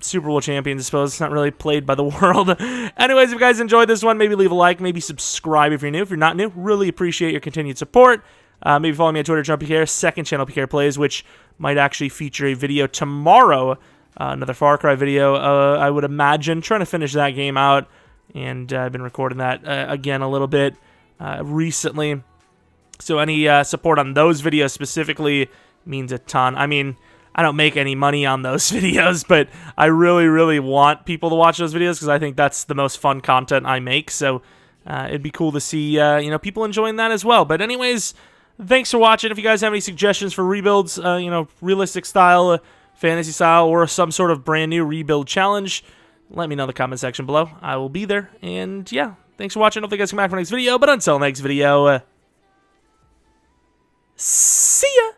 Super Bowl champions, I suppose. It's not really played by the world. Anyways, if you guys enjoyed this one, maybe leave a like, maybe subscribe if you're new. If you're not new, really appreciate your continued support. Maybe follow me on Twitter, Jeromepkr, second channel PK Plays, which might actually feature a video tomorrow. Another Far Cry video, I would imagine. Trying to finish that game out, and I've been recording that again a little bit recently. So any support on those videos specifically means a ton. I mean, I don't make any money on those videos, but I really, really want people to watch those videos because I think that's the most fun content I make. So it'd be cool to see, people enjoying that as well. But anyways, thanks for watching. If you guys have any suggestions for rebuilds, realistic style, fantasy style, or some sort of brand new rebuild challenge, let me know in the comment section below. I will be there. And yeah, thanks for watching. Hopefully you guys come back for the next video. But until next video, see ya!